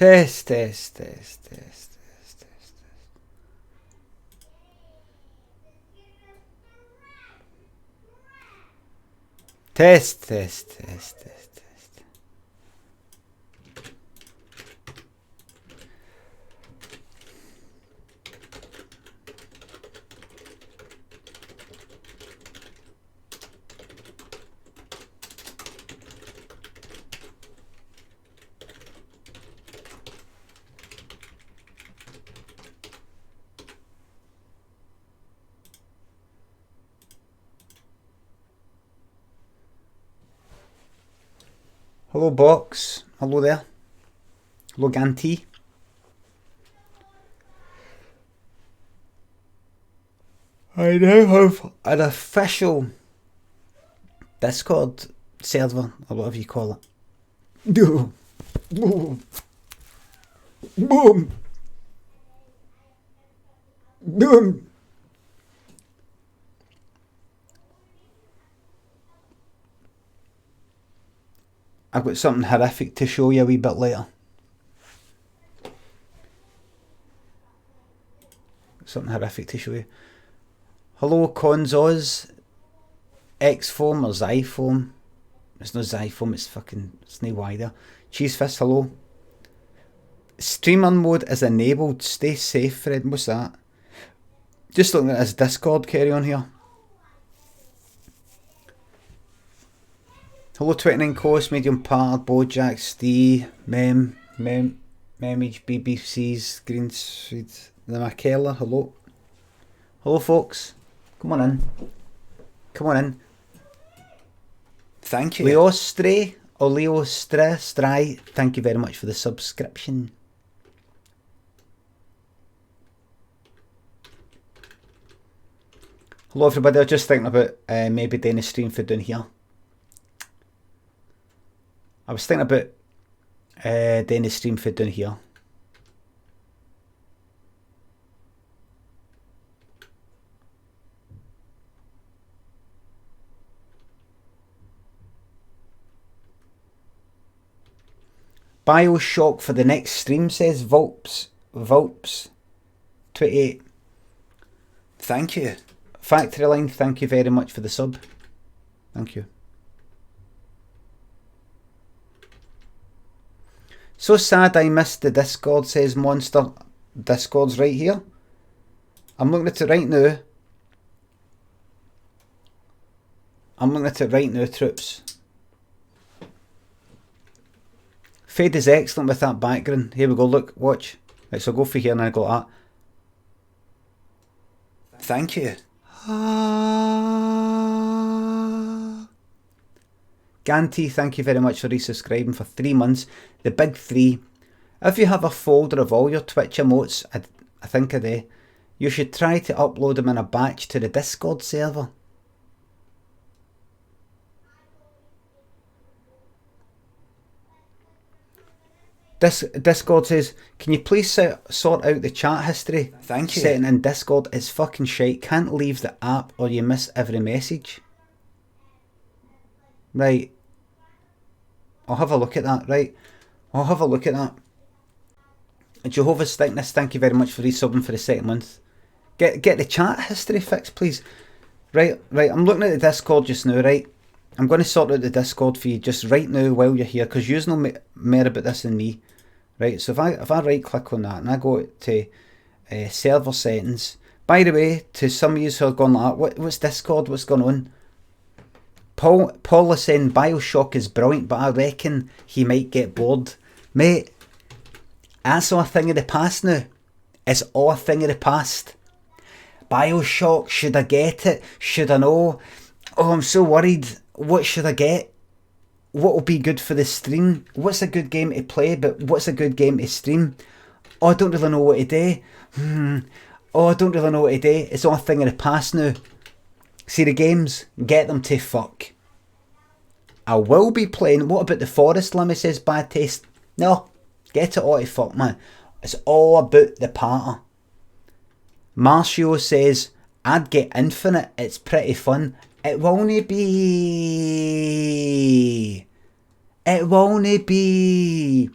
Test, test, test, test, test, test. Test, test, test, test, test. Hello, Box. Hello there. Hello, Ganti. I now have an official Discord server, or whatever you call it. Boom. Boom. Boom. Boom. I've got something horrific to show you a wee bit later. Something horrific to show you. Hello, Conzoz. X-Foam or Zyfoam. It's not Zyfoam, it's no wider. Cheese Fist, hello. Streamer mode is enabled. Stay safe, Fred. What's that? Just looking at his Discord, carry on here. Hello, 29 Coast, Medium Part, Bojack, Steve, Memage, BBC's, Green Sweet, the McKellar, hello. Hello, folks. Come on in. Come on in. Thank you. Leo Stray, or Leo Stray, thank you very much for the subscription. Hello, everybody. I was just thinking about maybe doing a stream for down here. I was thinking about doing a stream for down here. Bioshock for the next stream, says Vulps 28. Thank you. Factory Line, thank you very much for the sub. Thank you. So sad I missed the Discord, says Monster. Discord's right here. I'm looking at it right now. I'm looking at it right now, troops. Fade is excellent with that background. Here we go, look, watch. Right, so I'll go for here and I go like that. Thank you. Ganti, thank you very much for resubscribing for 3 months. The big 3. If you have a folder of all your Twitch emotes, I think I do, you should try to upload them in a batch to the Discord server. Discord says, can you please sort out the chat history? Thank you. Setting in Discord is fucking shite. Can't leave the app or you miss every message. Right. I'll have a look at that, right? I'll have a look at that. Jehovah's Thickness, thank you very much for resubbing for the 2nd month. Get the chat history fixed, please. Right, I'm looking at the Discord just now, right? I'm going to sort out the Discord for you just right now while you're here, because you know more about this than me. Right, so if I right click on that and I go to server settings. By the way, to some of you who are going like, what's Discord, what's going on? Paul is saying Bioshock is brilliant, but I reckon he might get bored. Mate, that's all a thing of the past now. It's all a thing of the past. Bioshock, should I get it? Should I know? Oh, I'm so worried. What should I get? What will be good for the stream? What's a good game to play, but what's a good game to stream? Oh, I don't really know what to do. Oh, I don't really know what to do. It's all a thing of the past now. See the games? Get them to fuck. I will be playing. What about the Forest? Limmy says bad taste. No, get it all to fuck, man. It's all about the party. Marcio says, I'd get Infinite. It's pretty fun. It won't be. It won't be.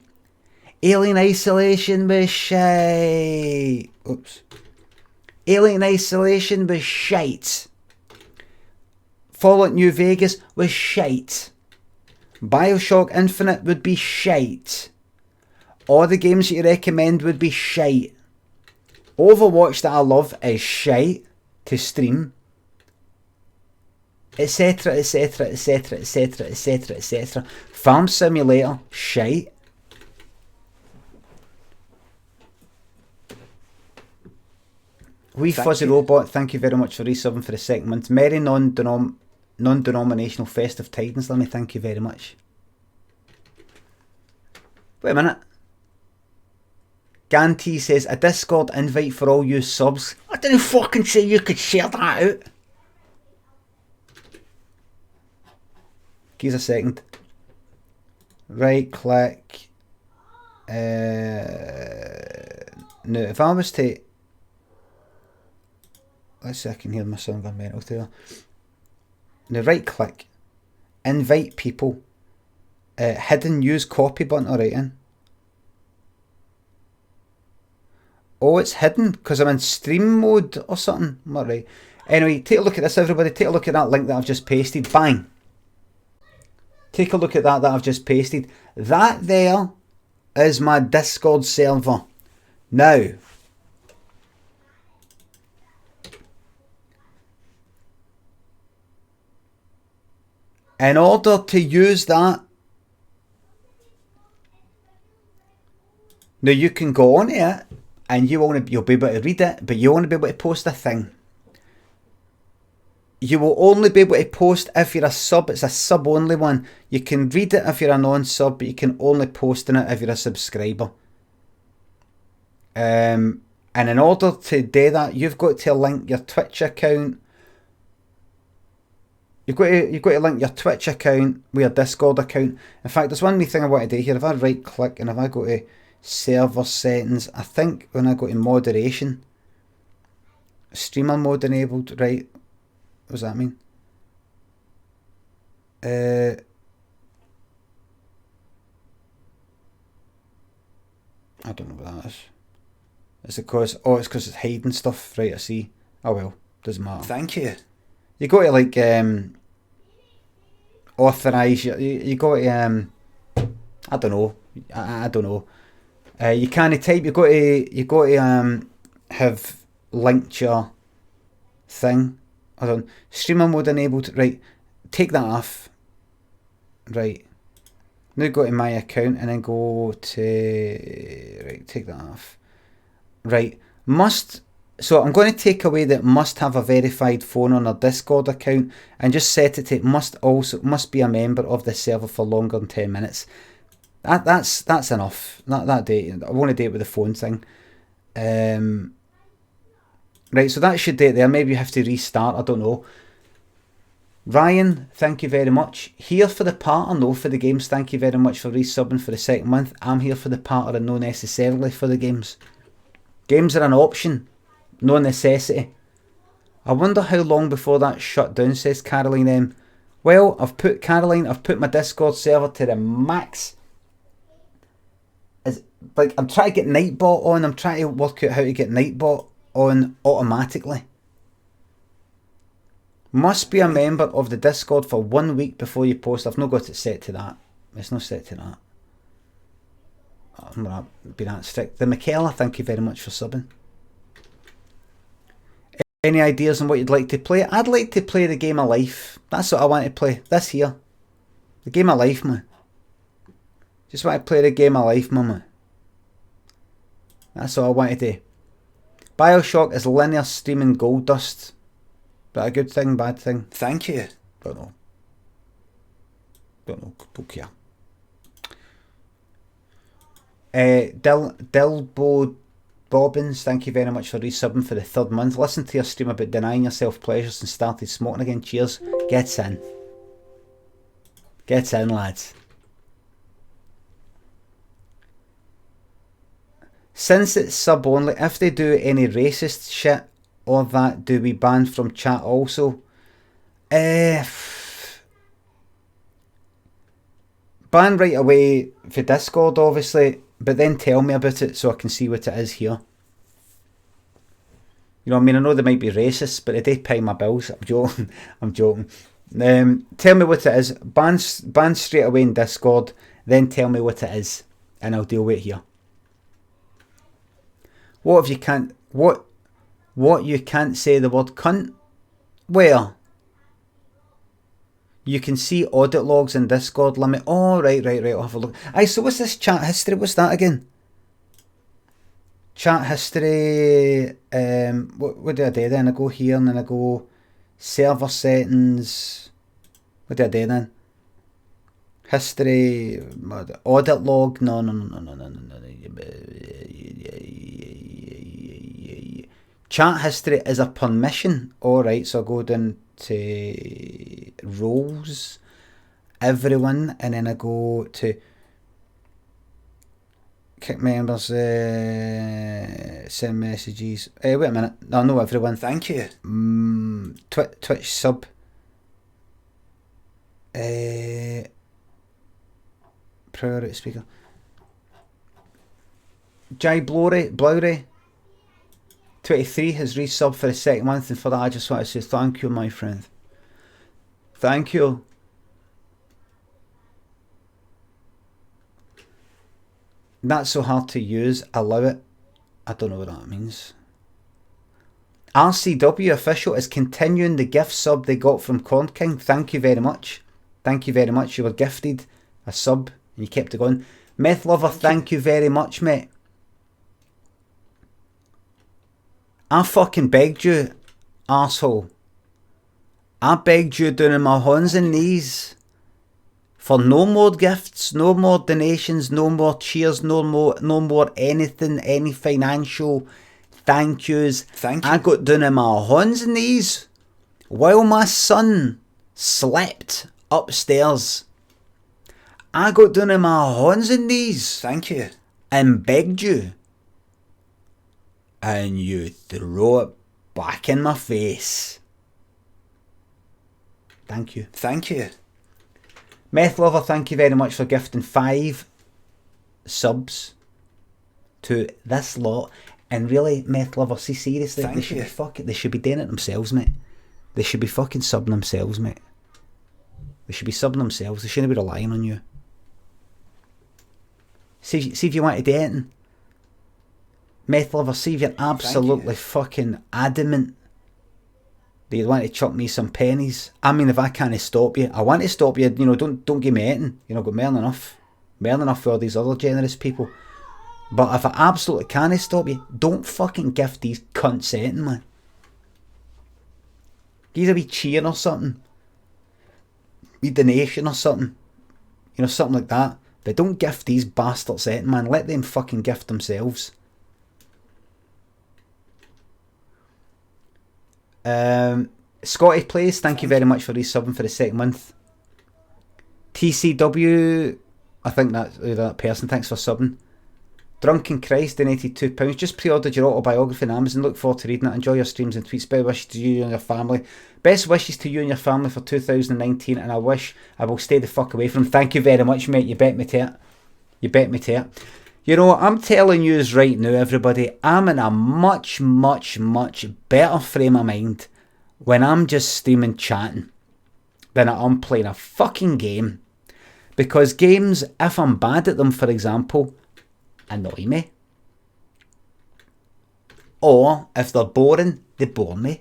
Alien Isolation was shite. Oops. Alien Isolation was shite. Fallout New Vegas was shite. Bioshock Infinite would be shite. All the games that you recommend would be shite. Overwatch that I love is shite to stream. Etc, etc, etc, etc, etc, etc. Farm Simulator, shite. Wee Fuzzy Robot, thank you very much for resubbing for the second month. Merry non-denominational festive tidings, let me thank you very much. Wait a minute. Ganty says, a Discord invite for all you subs. I didn't fucking say you could share that out. Give us a second. Right click. Now, if I was to... Let's see, I can hear my son going mental there. Now, right click. Invite people. Hidden use copy button, alright in. Oh, it's hidden because I'm in stream mode or something. Right. Anyway, take a look at this, everybody. Take a look at that link that I've just pasted. Bang. Take a look at that I've just pasted. That there is my Discord server. Now, in order to use that, now you can go on it and you'll be able to read it, but you won't be able to post a thing. You will only be able to post if you're a sub. It's a sub only one. You can read it if you're a non-sub, but you can only post in it if you're a subscriber. And in order to do that, you've got to link your Twitch account. You've got to link your Twitch account with your Discord account. In fact, there's one wee thing I want to do here. If I right click and if I go to server settings, I think when I go to moderation, streamer mode enabled, right? What does that mean? I don't know what that is. Is it because... Oh, it's because it's hiding stuff. Right, I see. Oh well, doesn't matter. Thank you. You got to like authorise you got to I don't know. I don't know. You can't type. You got to have linked your thing. Hold on. Streamer mode enabled. Right. Take that off. Right. Now go to my account and then go to... Right, take that off. Right. Must... So I'm going to take away that must have a verified phone on our Discord account and just set it to must be a member of the server for longer than 10 minutes. That's enough. That day. I want to do it with the phone thing. Right, so that should do it there. Maybe you have to restart. I don't know. Ryan, thank you very much. Here for the partner, no for the games. Thank you very much for resubbing for the second month. I'm here for the partner and no necessarily for the games. Games are an option, no necessity. I wonder how long before that shut down, says Caroline M. Well, I've put my Discord server to the max. Like, I'm trying to get Nightbot on. I'm trying to work out how to get Nightbot on automatically. Must be a member of the Discord for 1 week before you post. I've not got it set to that. It's not set to that. I'm going to be that strict. The Michaela, thank you very much for subbing. Any ideas on what you'd like to play? I'd like to play the game of life. That's what I want to play. This here. The game of life, man. Just want to play the game of life, man. That's all I want to do. Bioshock is linear streaming gold dust. But a good thing, bad thing? Thank you. Don't know. Don't care. Dilbo Bobbins, thank you very much for resubbing for the third month. Listen to your stream about denying yourself pleasures and started smoking again. Cheers. Gets in. Gets in, lads. Since it's sub only, if they do any racist shit or that, do we ban from chat also? Ban right away for Discord, obviously. but then tell me about it so I can see what it is here. You know what I mean? I know they might be racist, but they do pay my bills. I'm joking. I'm joking. Tell me what it is. Ban straight away in Discord. Then tell me what it is, and I'll deal with it here. What if you can't? What you can't say the word cunt? Where? You can see audit logs in Discord, Limmy. Oh, right. I'll have a look. Aye, so what's this chat history? What's that again? Chat history. What do I do then? I go here and then I go server settings. What do I do then? History. Audit log. No. Chat history is a permission. Alright, so I go down to roles, everyone, and then I go to kick members, send messages. Wait a minute. No, everyone. Thank you. Twitch sub. Priority speaker. Jai Blowry 23 has resubbed for the second month, and for that I just want to say thank you, my friend. Thank you. Not so hard to use. Allow it. I don't know what that means. RCW official is continuing the gift sub they got from Corn King. Thank you very much. Thank you very much. You were gifted a sub and you kept it going. Meth Lover, thank you very much, mate. I fucking begged you, arsehole. I begged you down on my hands and knees for no more gifts, no more donations, no more cheers, no more anything, any financial thank yous. Thank you. I got down on my hands and knees while my son slept upstairs. I got down on my hands and knees. Thank you. And begged you. And you throw it back in my face. Thank you. Thank you. Meth Lover, thank you very much for gifting 5 subs to this lot. And really, Meth Lover, see, seriously, they should be doing it themselves, mate. They should be fucking subbing themselves, mate. They should be subbing themselves. They shouldn't be relying on you. See if you want to do anything. Meth Lover, see if you're absolutely fucking adamant that you want to chuck me some pennies. I mean, if I can't stop you, I want to stop you. You know, don't give me anything. You know, got more than enough for all these other generous people. But if I absolutely can't stop you, don't fucking gift these cunts anything, man. Give a wee cheer or something, wee donation or something, you know, something like that. But don't gift these bastards anything, man. Let them fucking gift themselves. Scotty Plays, thank you very much for resubbing for the second month. TCW, I think that person, thanks for subbing. Drunken Christ donated £2. Just pre-ordered your autobiography on Amazon. Look forward to reading it. Enjoy your streams and tweets. Best wishes to you and your family. Best wishes to you and your family for 2019, and I wish I will stay the fuck away from them. Thank you very much, mate. You bet me to it. You bet me to it. You know, I'm telling you right now, everybody, I'm in a much, much, much better frame of mind when I'm just streaming chatting than I'm playing a fucking game. Because games, if I'm bad at them, for example, annoy me. Or, if they're boring, they bore me.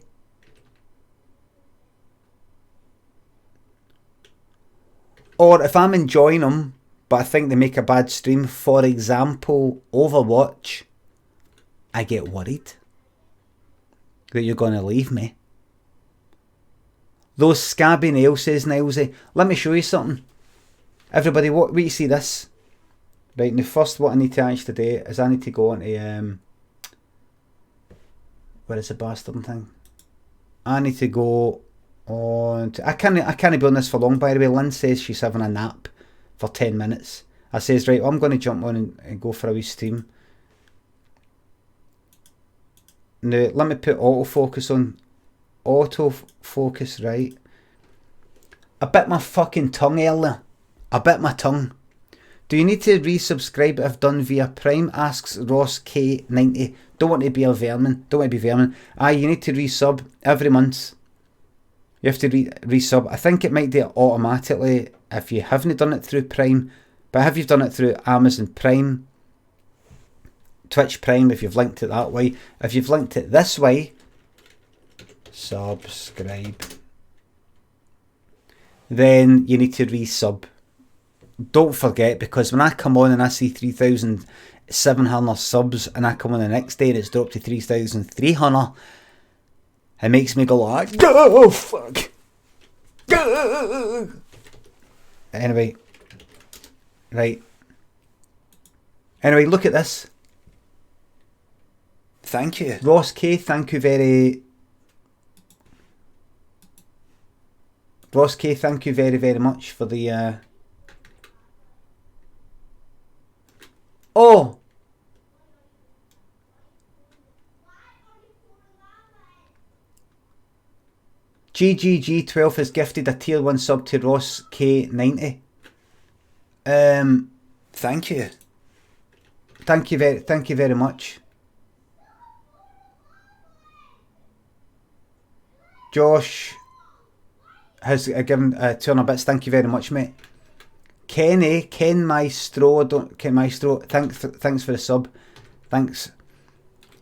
Or, if I'm enjoying them, but I think they make a bad stream, for example, Overwatch, I get worried that you're going to leave me. Those scabby nails, says Nilesy. Let me show you something. Everybody, what you see this? Right, and the first what I need to actually do is I need to go into, where is the bastard thing? I need to go on to, I can't be on this for long, by the way. Lynn says she's having a nap for 10 minutes. I says, right, I'm going to jump on and go for a wee stream. Now, let me put autofocus on. Autofocus, right. I bit my fucking tongue earlier. I bit my tongue. Do you need to resubscribe if done via Prime? Asks Ross K90. Don't want to be a vermin. Don't want to be vermin. You need to resub every month. You have to resub. I think it might do it automatically if you haven't done it through Prime. But if you've done it through Amazon Prime, Twitch Prime, if you've linked it that way. If you've linked it this way, subscribe, then you need to resub. Don't forget, because when I come on and I see 3,700 subs and I come on the next day and it's dropped to 3,300, it makes me go like, oh fuck. Anyway, right. Anyway, look at this. Thank you. Ross K, thank you very... Ross K, thank you very, very much for the... Oh! GGG12 has gifted a tier 1 sub to Ross K90. Thank you. Thank you very much. Josh has given 200 bits. Thank you very much, mate. Ken Maestro, thanks for the sub. Thanks.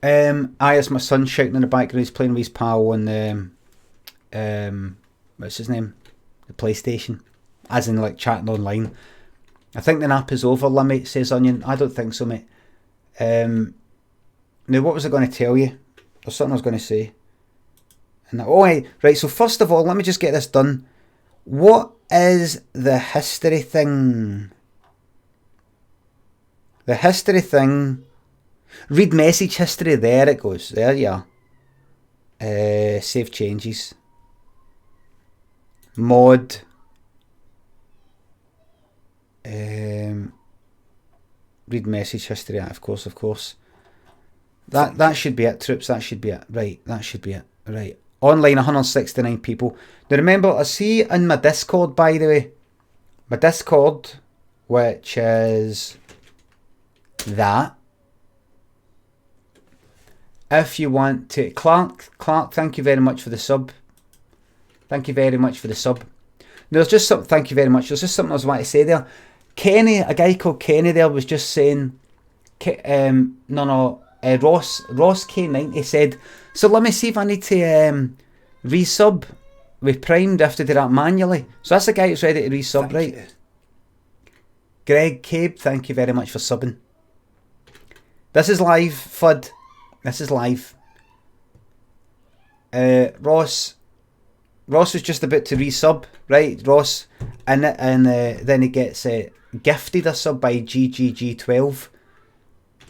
It's my son shouting in the background. He's playing with his pal on the what's his name? The PlayStation. As in like chatting online. I think the nap is over, Limmy, says Onion. I don't think so, mate. Now what was I going to tell you? There's something I was going to say. And right, so first of all, let me just get this done. What is the history thing? The history thing. Read message history. There it goes. There you are. Save changes. Mod. Read message history. Of course. That should be it, troops. That should be it. Right. That should be it. Right. Online 169 people. Now remember, I see in my Discord, by the way, my Discord, which is that. If you want to, Clark, thank you very much for the sub. Thank you very much for the sub. There's just something. Thank you very much. There's just something I was wanting to say there. Kenny, a guy called Kenny there was just saying, Ross K90 said, so let me see if I need to resub with Prime. Do I have to do that manually? So that's the guy who's ready to resub, Thank right? you. Greg Cabe, thank you very much for subbing. This is live, FUD. This is live. Ross was just about to resub, right, Ross? And then he gets gifted a sub by GGG12.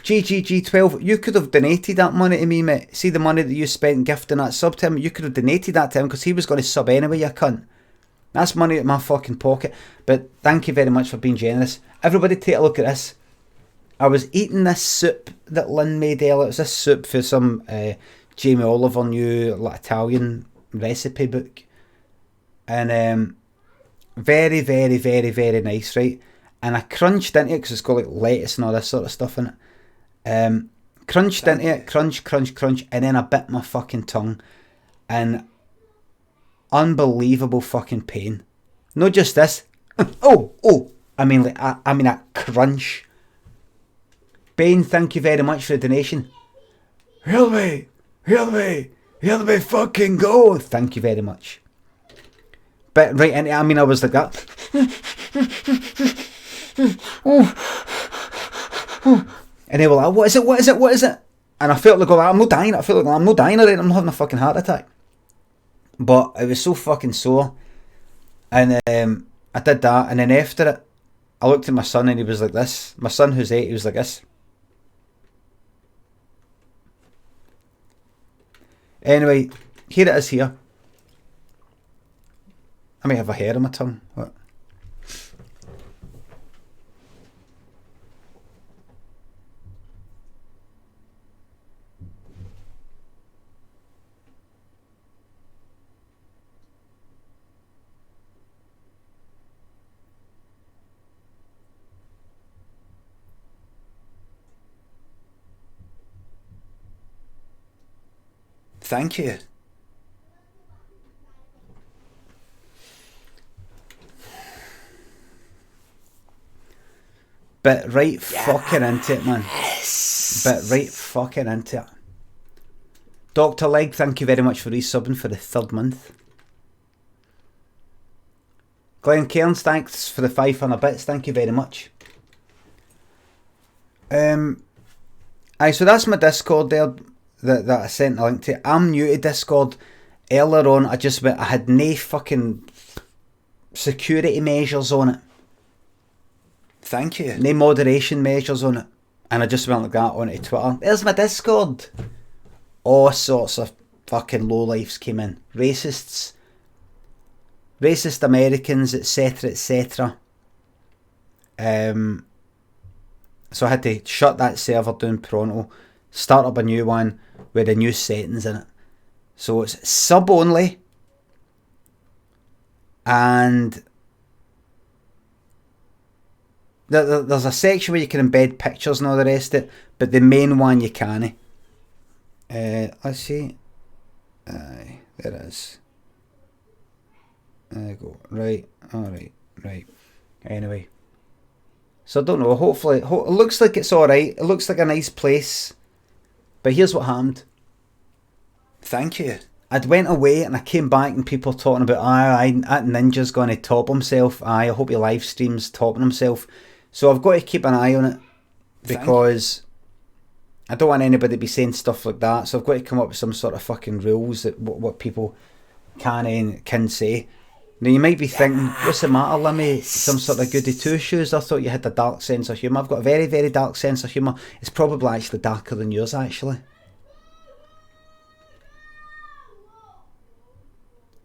GGG12, you could have donated that money to me, mate. See the money that you spent gifting that sub to him? You could have donated that to him because he was going to sub anyway, you cunt. That's money out of my fucking pocket. But thank you very much for being generous. Everybody take a look at this. I was eating this soup that Lynn made earlier. It was this soup for some Jamie Oliver new Italian recipe book. And very, very, very, very nice, right? And I crunched into it because it's got like lettuce and all this sort of stuff in it. Crunched into it, crunch, and then I bit my fucking tongue. And unbelievable fucking pain. Not just this. I mean a crunch. Bane, thank you very much for the donation. Help me fucking go. Thank you very much. But right, and I mean I was like that. And they were like, what is it? And I felt like, I'm not dying. I'm not dying already. I'm not having a fucking heart attack. But it was so fucking sore. And I did that. And then after it, I looked at my son and he was like this. My son, who's 8, he was like this. Anyway, here it is here. I may have a hair on my tongue. What? Thank you. Bit right fucking into it, man. Bit right fucking into it. Dr. Leg, thank you very much for resubbing for the 3rd month. Glenn Cairns, thanks for the 500 bits, thank you very much. Aye, so that's my Discord there that I sent a link to. I'm new to Discord. Earlier on, I had no fucking security measures on it. Thank you. No moderation measures on it. And I just went like that onto Twitter. There's my Discord. All sorts of fucking lowlifes came in. Racist Americans, etc, etc. So I had to shut that server down pronto, start up a new one with the new settings in it. So it's sub only, and there's a section where you can embed pictures and all the rest of it, but the main one you can't. Let's see. Aye, there it is. There you go. Right. Alright. Right. Anyway. So I don't know. Hopefully, it looks like it's alright. It looks like a nice place. But here's what happened. Thank you. I'd went away and I came back and people talking about, that ninja's going to top himself. I hope he live streams topping himself. So I've got to keep an eye on it. Because I don't want anybody to be saying stuff like that. So I've got to come up with some sort of fucking rules that what people can say. Now you might be thinking, what's the matter, Limmy? Some sort of goody two shoes? I thought you had a dark sense of humour. I've got a very, very dark sense of humour. It's probably actually darker than yours, actually.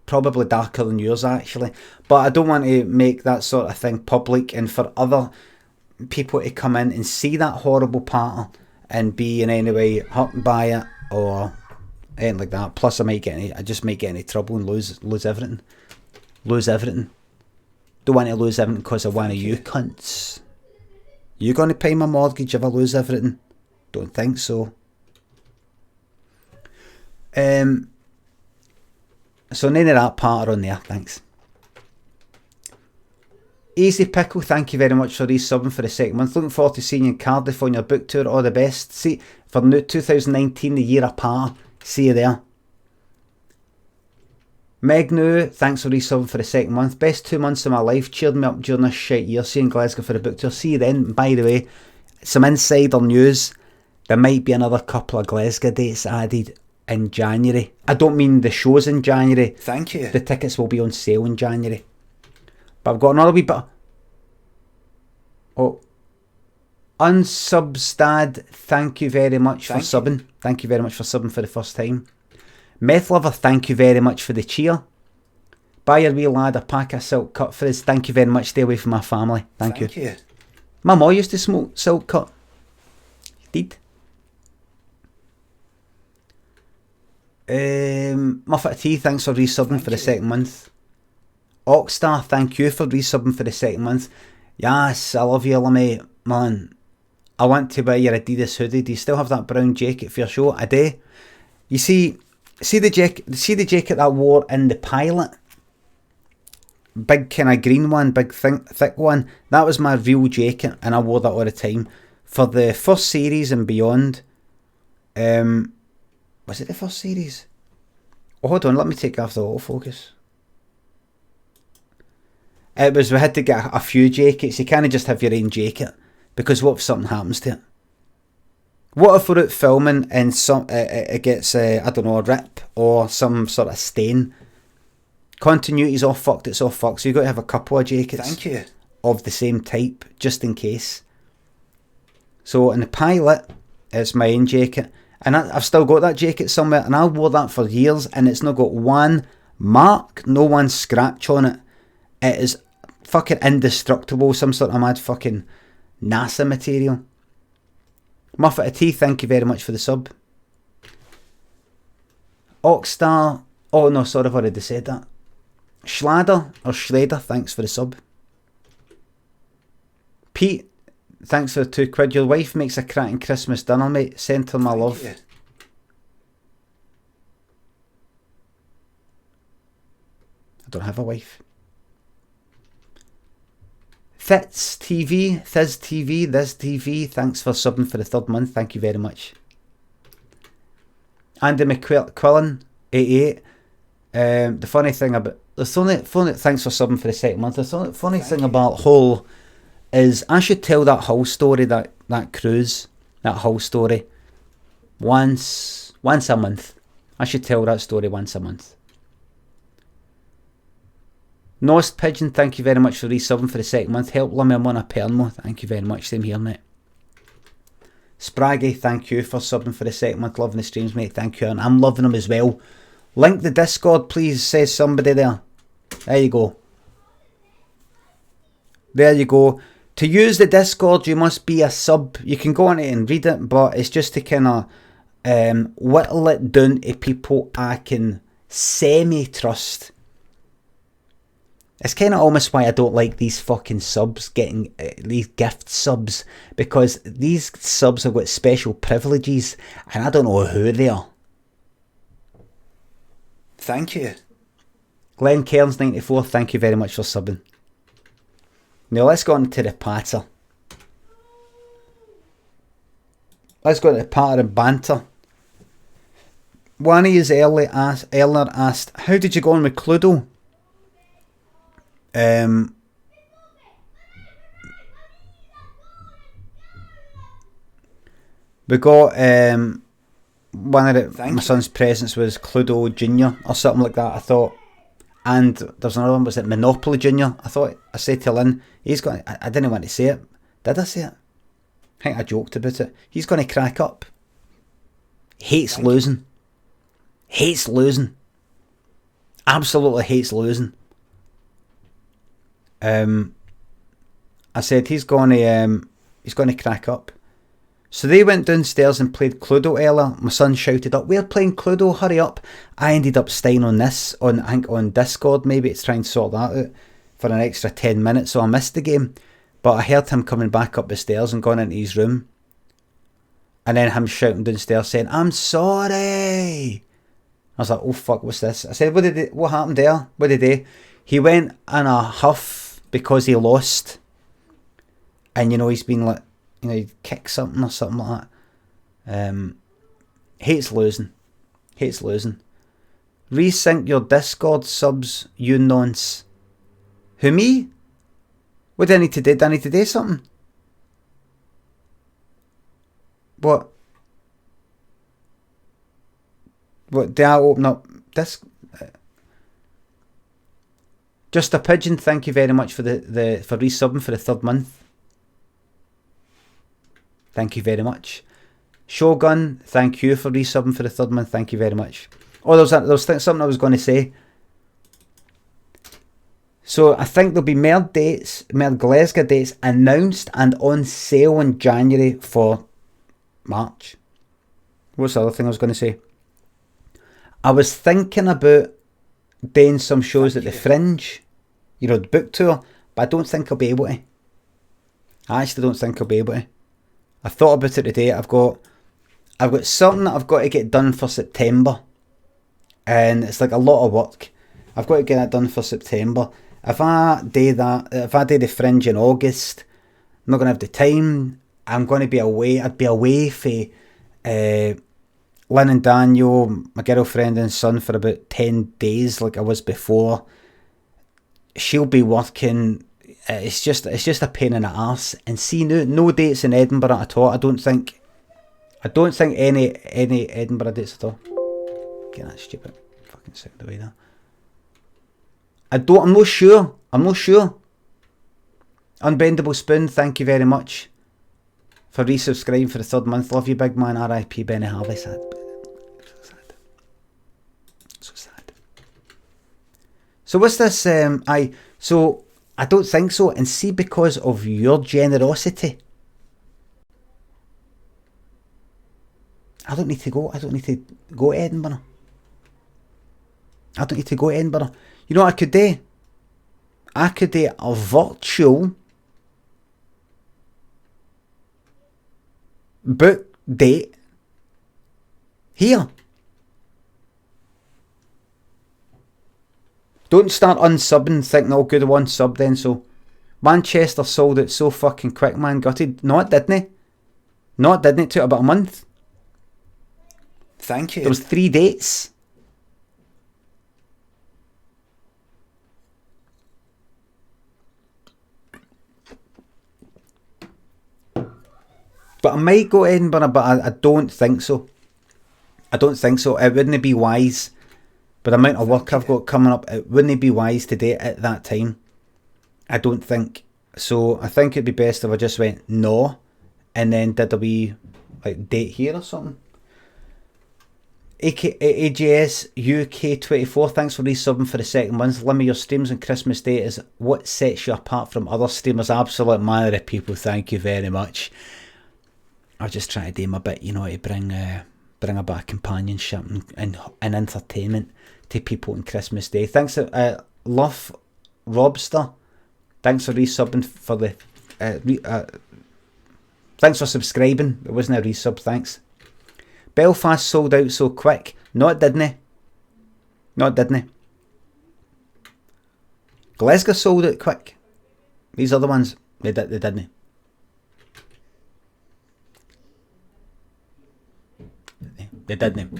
Probably darker than yours, actually. But I don't want to make that sort of thing public and for other people to come in and see that horrible pattern and be in any way hurt by it or anything like that. Plus I just might get into trouble and lose everything. Lose everything. Don't want to lose everything because of one of you cunts. You going to pay my mortgage if I lose everything? Don't think so. So none of that part on there, thanks. Easy Pickle, thank you very much for resubbing for the 2nd month. Looking forward to seeing you in Cardiff on your book tour. All the best. See for 2019, the year apart. See you there. Megnu, thanks for resubbing for the 2nd month. Best 2 months of my life. Cheered me up during this shit year. See you in Glasgow for the book tour. See you then. By the way, some insider news. There might be another couple of Glasgow dates added in January. I don't mean the shows in January. Thank you. The tickets will be on sale in January. But I've got another wee bit. Oh. Unsubstad, thank you very much for subbing. Thank you very much for subbing for the first time. Meth Lover, thank you very much for the cheer. Buy your wee lad a pack of Silk Cut for us. Thank you very much. Stay away from my family. Thank you. My mum used to smoke Silk Cut. She did. Muffet Tea, thanks for resubbing for the 2nd month. Oxstar, thank you for resubbing for the 2nd month. Yes, I love you, Limmy. Man, I want to buy your Adidas hoodie. Do you still have that brown jacket for your show? I do. You see the jacket that I wore in the pilot? Big kind of green one, big thick one. That was my real jacket and I wore that all the time. For the first series and beyond. Was it the first series? Oh, hold on, let me take off the autofocus. It was, we had to get a few jackets. You can't just have your own jacket. Because what if something happens to it? What if we're out filming and it gets, I don't know, a rip or some sort of stain? Continuity's all fucked, it's all fucked. So you've got to have a couple of jackets of the same type, just in case. So in the pilot, it's my own jacket. And I've still got that jacket somewhere. And I wore that for years and it's not got one mark, no one scratch on it. It is fucking indestructible, some sort of mad fucking NASA material. Muffet of Tea, thank you very much for the sub. Oxstar, oh no, sorry, I've already said that. Schrader, thanks for the sub. Pete, thanks for the £2. Your wife makes a cracking Christmas dinner, mate. Send her my love. I don't have a wife. Thiz TV, Thiz TV, This TV, thanks for subbing for the 3rd month. Thank you very much. Andy McQuillan, 88. The funny thing about thanks for subbing for the 2nd month. The funny thing about Hull is I should tell that Hull story, that cruise, that Hull story, once a month. I should tell that story once a month. Nost Pigeon, thank you very much for resubbing for the 2nd month. Help Limmy, I'm on a permo. Thank you very much. Same here, mate. Spraggy, thank you for subbing for the 2nd month. Loving the streams, mate. Thank you. And I'm loving them as well. Link the Discord, please, says somebody there. There you go. There you go. To use the Discord, you must be a sub. You can go on it and read it, but it's just to kind of whittle it down to people I can semi-trust. It's kind of almost why I don't like these fucking subs getting these gift subs, because these subs have got special privileges and I don't know who they are. Thank you. Glenn Cairns 94, thank you very much for subbing. Now let's go on to the patter. Let's go to the patter and banter. One of you earlier asked, how did you go on with Cluedo? We got one of my son's presents was Cluedo Junior or something like that, I thought. And there's another one, was it Monopoly Junior? I said to Lynn, I didn't want to say it. Did I say it? I think I joked about it. He's going to crack up. Hates losing. Hates losing. Absolutely hates losing. I said he's going to crack up. So they went downstairs and played Cluedo earlier. My son shouted up, "We're playing Cluedo, hurry up." I ended up staying on this, I think on Discord maybe, to try and sort that out for an extra 10 minutes, so I missed the game. But I heard him coming back up the stairs and going into his room. And then him shouting downstairs saying, "I'm sorry." I was like, oh fuck, what's this? I said, what happened there? What did he? He went in a huff because he lost. And he's been like, he kicked something or something like that. Hates losing. Hates losing. Resync your Discord subs, you nonce. Who, me? What do I need to do? Do I need to do something? What? What, do I open up this? Just a Pigeon, thank you very much for for resubbing for the 3rd month. Thank you very much. Shogun, thank you for resubbing for the 3rd month. Thank you very much. Oh, there was something I was going to say. So I think there'll be more Glasgow dates announced and on sale in January for March. What's the other thing I was going to say? I was thinking about doing some shows at the Fringe, the book tour, but I don't think I'll be able to. I actually don't think I'll be able to. I thought about it today. I've got something that I've got to get done for September, and it's like a lot of work. I've got to get that done for September. If I do the Fringe in August, I'm not going to have the time. I'm going to be away. I'd be away for Lynn and Daniel, my girlfriend and son, for about 10 days like I was before. She'll be working. It's just a pain in the arse. And see, no dates in Edinburgh at all. I don't think any Edinburgh dates at all. Get that stupid fucking sound away there. I'm not sure. Unbendable Spoon, thank you very much for resubscribing for the 3rd month. Love you, big man. R.I.P. Benny Harvey. Sad. So sad. So what's this? So I don't think so. And see, because of your generosity, I don't need to go. I don't need to go to Edinburgh. I don't need to go to Edinburgh. You know what I could do? I could do a virtual book date here. Don't start unsubbing thinking, oh good, I won sub then. So Manchester sold it so fucking quick, man. Gutted. No, it didn't. No, it didn't. It took about a month. Thank you. There was 3 dates. But I might go to Edinburgh, but I don't think so. I don't think so. It wouldn't be wise. But the amount of work I've got coming up, it wouldn't be wise to do it at that time. I don't think. So I think it'd be best if I just went no, and then did a wee like date here or something. AJS UK 24, thanks for resubbing for the second month. Limmy, your streams on Christmas Day is what sets you apart from other streamers. Absolute manner of people, thank you very much. I was just trying to do my bit, you know, to bring a bit of companionship and entertainment to people on Christmas Day. Thanks, Love Robster. Thanks for resubbing for the... thanks for subscribing. It wasn't a resub, thanks. Belfast sold out so quick. No, it didn't. No, it didn't. Glasgow sold out quick. These other ones, they didn't. They didn't.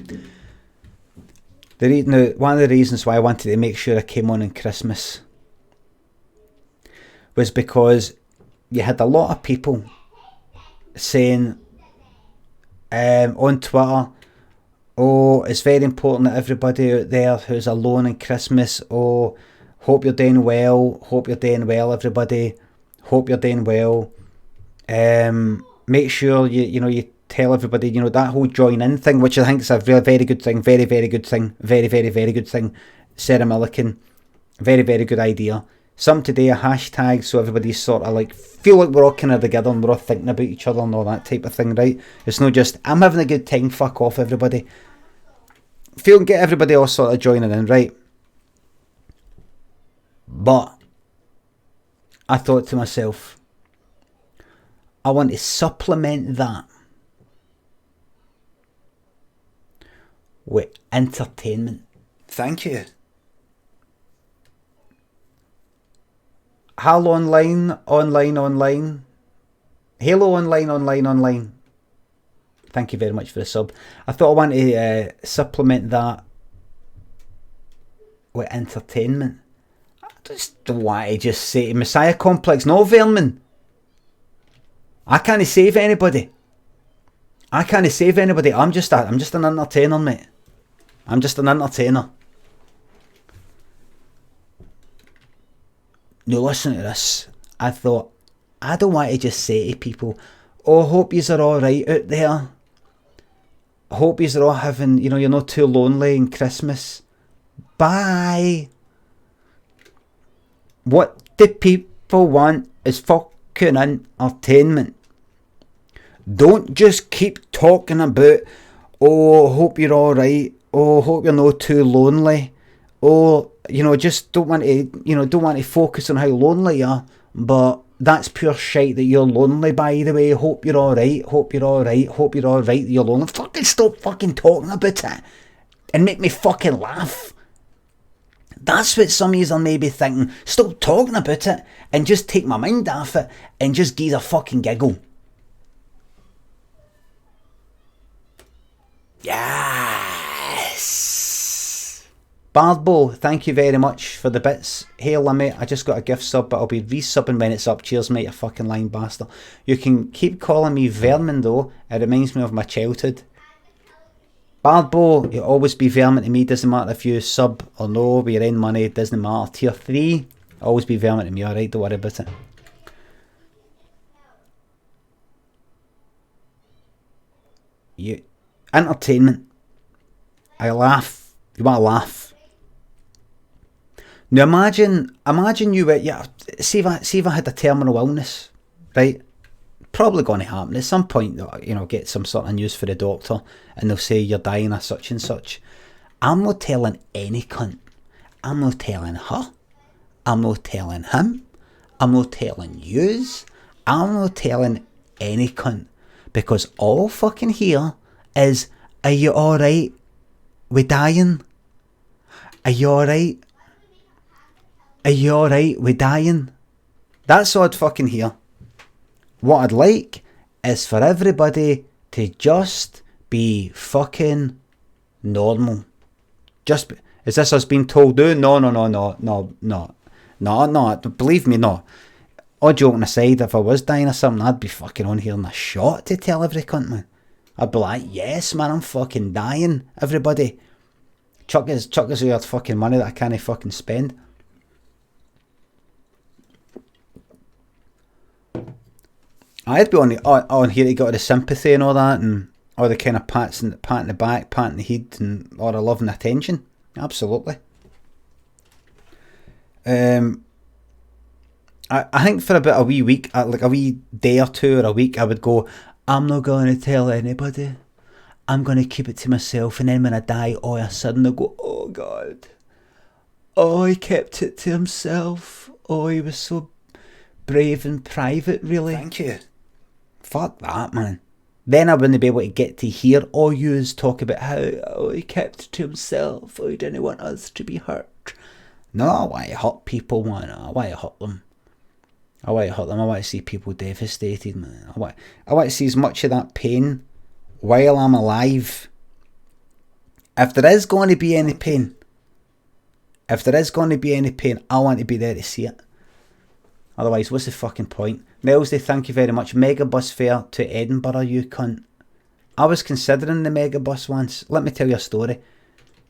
Now, one of the reasons why I wanted to make sure I came on Christmas was because you had a lot of people saying on Twitter, oh, it's very important that everybody out there who's alone in Christmas, oh, hope you're doing well, everybody, hope you're doing well. Make sure you tell everybody, that whole join in thing, which I think is a very good thing, very good thing, very good thing. Sarah Milliken, very good idea. Some today a hashtag so everybody's sort of like feel like we're all kind of together and we're all thinking about each other and all that type of thing, right? It's not just I'm having a good time, fuck off everybody. Get everybody all sort of joining in, right? But I thought to myself, I want to supplement that with entertainment. Thank you. Halo online. Halo online. Thank you very much for the sub. I thought I wanted to supplement that with entertainment. I just don't want to just say Messiah Complex. No, Vermin. I can't save anybody. I'm just an entertainer, mate. I'm just an entertainer. Now listen to this. I thought, I don't want to just say to people, oh, hope yous are alright out there. I hope yous are all having, you're not too lonely in Christmas. Bye. What the people want is fucking entertainment. Don't just keep talking about, oh, hope you're alright. Oh, hope you're not too lonely. Oh, just don't want to focus on how lonely you are, but that's pure shite that you're lonely, by the way. Hope you're alright, you're lonely. Fucking stop fucking talking about it and make me fucking laugh. That's what some of you are maybe thinking. Stop talking about it and just take my mind off it and just give a fucking giggle. Yes! Bardbo, thank you very much for the bits. Hey Limmy, I just got a gift sub, but I'll be resubbing when it's up. Cheers mate, you fucking lying bastard. You can keep calling me Vermin though, it reminds me of my childhood. Bardbo, you'll always be Vermin to me, doesn't matter if you sub or no, we're in money, it doesn't matter. Tier 3, always be Vermin to me, alright, don't worry about it. Entertainment. I laugh. You want to laugh. Now imagine you see if I had a terminal illness, right? Probably going to happen at some point. Get some sort of news for the doctor, and they'll say you're dying of such and such. I'm not telling any cunt. I'm not telling her. I'm not telling him. I'm not telling yous. I'm not telling any cunt, because all fucking here is, are you alright with dying? Are you alright? Are you alright with dying? That's all I'd fucking hear. What I'd like is for everybody to just be fucking normal. Just, is this us being told, no, believe me, no. All joking aside, if I was dying or something, I'd be fucking on here in a shot to tell every cunt, man. I'd be like, yes, man, I'm fucking dying, everybody. Chuck us weird fucking money that I can't fucking spend. I'd be on here to get all the sympathy and all that, and all the kind of pats in the back, pat in the head, and all the love and attention. Absolutely. I think for about a wee week, like a wee day or two or a week, I would go, I'm not going to tell anybody. I'm going to keep it to myself. And then when I die, all of a sudden I go, oh God. Oh, he kept it to himself. Oh, he was so brave and private, really. Thank you. Fuck that, man. Then I wouldn't be able to get to hear all yous talk about how he kept it to himself. Oh, he didn't want us to be hurt. No, I want to hurt people, man. I want to hurt them. I want to see people devastated, man. I want to see as much of that pain while I'm alive. If there is going to be any pain, I want to be there to see it. Otherwise, what's the fucking point? Melsey, thank you very much. Megabus fare to Edinburgh, you cunt. I was considering the Megabus once. Let me tell you a story.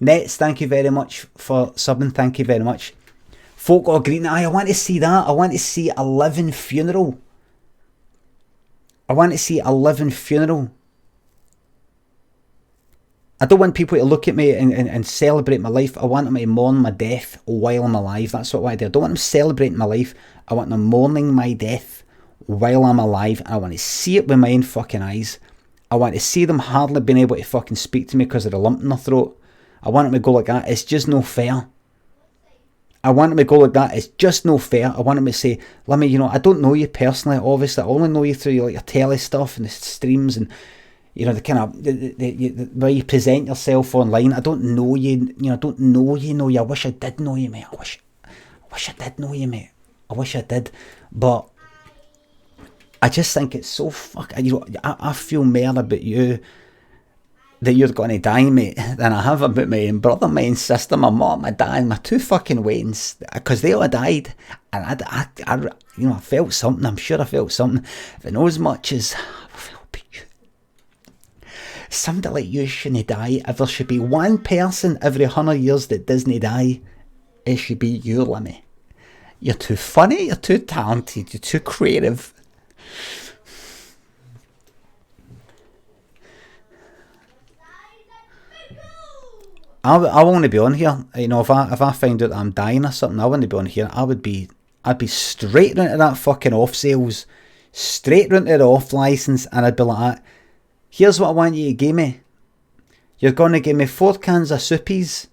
Nets, thank you very much for subbing. Thank you very much. Folk or Green Eye, I want to see that. I want to see a living funeral. I don't want people to look at me and celebrate my life. I want them to mourn my death while I'm alive. That's what I do. I don't want them celebrating my life. I want them mourning my death while I'm alive. I want to see it with my own fucking eyes. I want to see them hardly being able to fucking speak to me because of the lump in their throat. I want them to go like that. It's just no fair. I want them to go like that. It's just no fair. I want them to say, Limmy, I don't know you personally, obviously. I only know you through your telly stuff and the streams and, the kind of, the way you present yourself online. I don't know you, I wish I did know you, mate. I wish I did know you, mate. I wish I did. But I just think it's so I feel more about you that you're going to die, mate, than I have about my own brother, my own sister, my mum, my dad, my two fucking Waynes, because they all died, and I felt something. I'm sure I felt something. If I know as much as I felt about you, somebody like you shouldn't die. If there should be one person every 100 years that doesn't die, it should be you, Limmy. You're too funny, you're too talented, you're too creative. I won't be on here. If I find out that I'm dying or something, I wouldn't be on here. I'd be straight into that fucking off sales, straight into the off license, and I'd be like that. Here's what I want you to give me. You're going to give me 4 cans of soupies.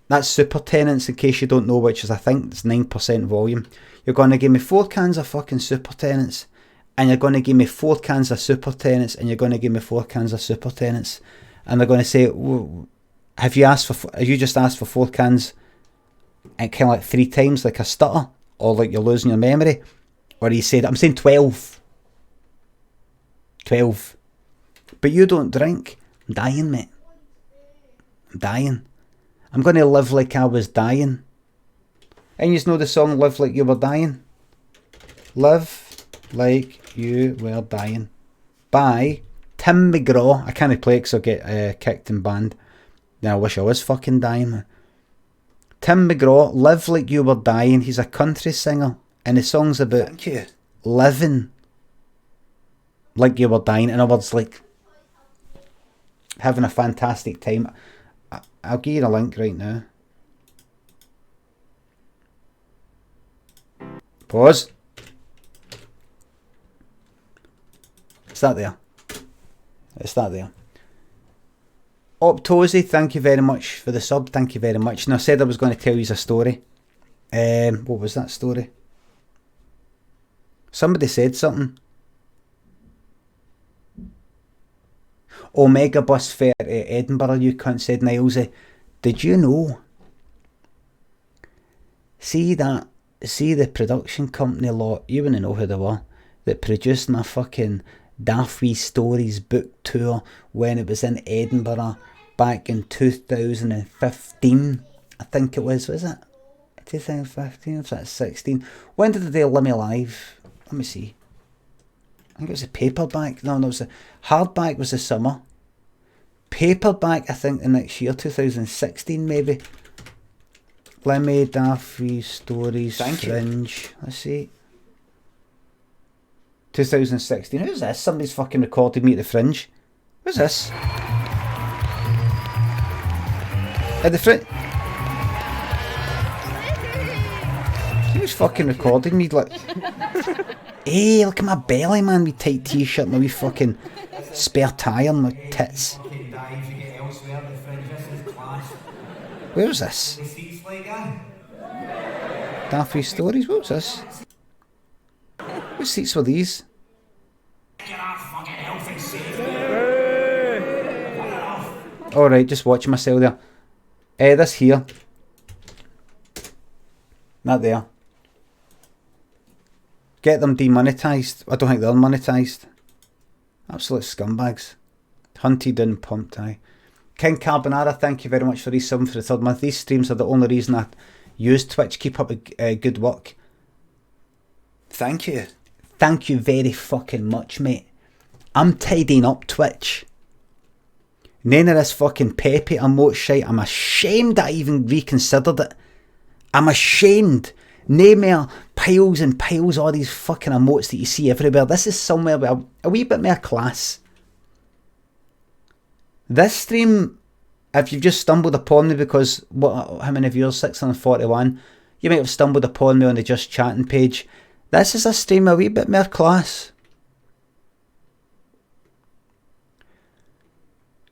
That's super tenants, in case you don't know, which is, I think, it's 9% volume. You're going to give me 4 cans of fucking super tenants, and you're going to give me 4 cans of super tenants, and you're going to give me 4 cans of super tenants. And they're going to say, have you just asked for 4 cans and kind of like 3 times, like a stutter, or like you're losing your memory? Or you said, I'm saying 12. 12. But you don't drink. I'm dying, mate. I'm dying. I'm going to live like I was dying. And you know the song Live Like You Were Dying? Live Like You Were Dying by Tim McGraw. I can't play it because I'll get kicked and banned. Then I wish I was fucking dying, man. Tim McGraw, Live Like You Were Dying. He's a country singer, and the song's about living like you were dying. In other words, like having a fantastic time. I'll give you a link right now. Pause. It's that there. Optosi, thank you very much for the sub. Thank you very much. And I said I was going to tell you a story. What was that story? Somebody said something. Omega bus fare to Edinburgh, you cunt, said Nilesy. Did you know See the production company lot, you wouldn't know who they were, that produced my fucking Daft Wee Stories book tour when it was in Edinburgh back in 2015, I think it was it? 2015, was that 16? When did they do Limmy Live? Let me see. I think it was a paperback. No, it was a hardback was the summer. Paperback, I think the next year, 2016 maybe. Limmy, Daft Wee Stories, Fringe. Let's see. 2016. Who's this? Somebody's fucking recorded me at the Fringe. Who's this? At the Fringe. Who's fucking recorded me? Like, hey, look at my belly, man. Wee tight t-shirt, my wee fucking spare tyre, my tits. Where was this? Daft Wee Stories. What was this? What seats were these? Alright, just watching myself there. This here. Not there. Get them demonetised. I don't think they're monetised. Absolute scumbags. Hunted and pumped, aye. King Carbonara, thank you very much for resubbing for the 3rd month. These streams are the only reason I use Twitch. Keep up good work. Thank you. Thank you very fucking much, mate. I'm tidying up Twitch. None of this fucking Pepe emote shite. I'm ashamed that I even reconsidered it. I'm ashamed. No more piles and piles of all these fucking emotes that you see everywhere. This is somewhere with a wee bit more class. This stream, if you've just stumbled upon me because, how many viewers? 641. You might have stumbled upon me on the Just Chatting page. This is a stream a wee bit more class.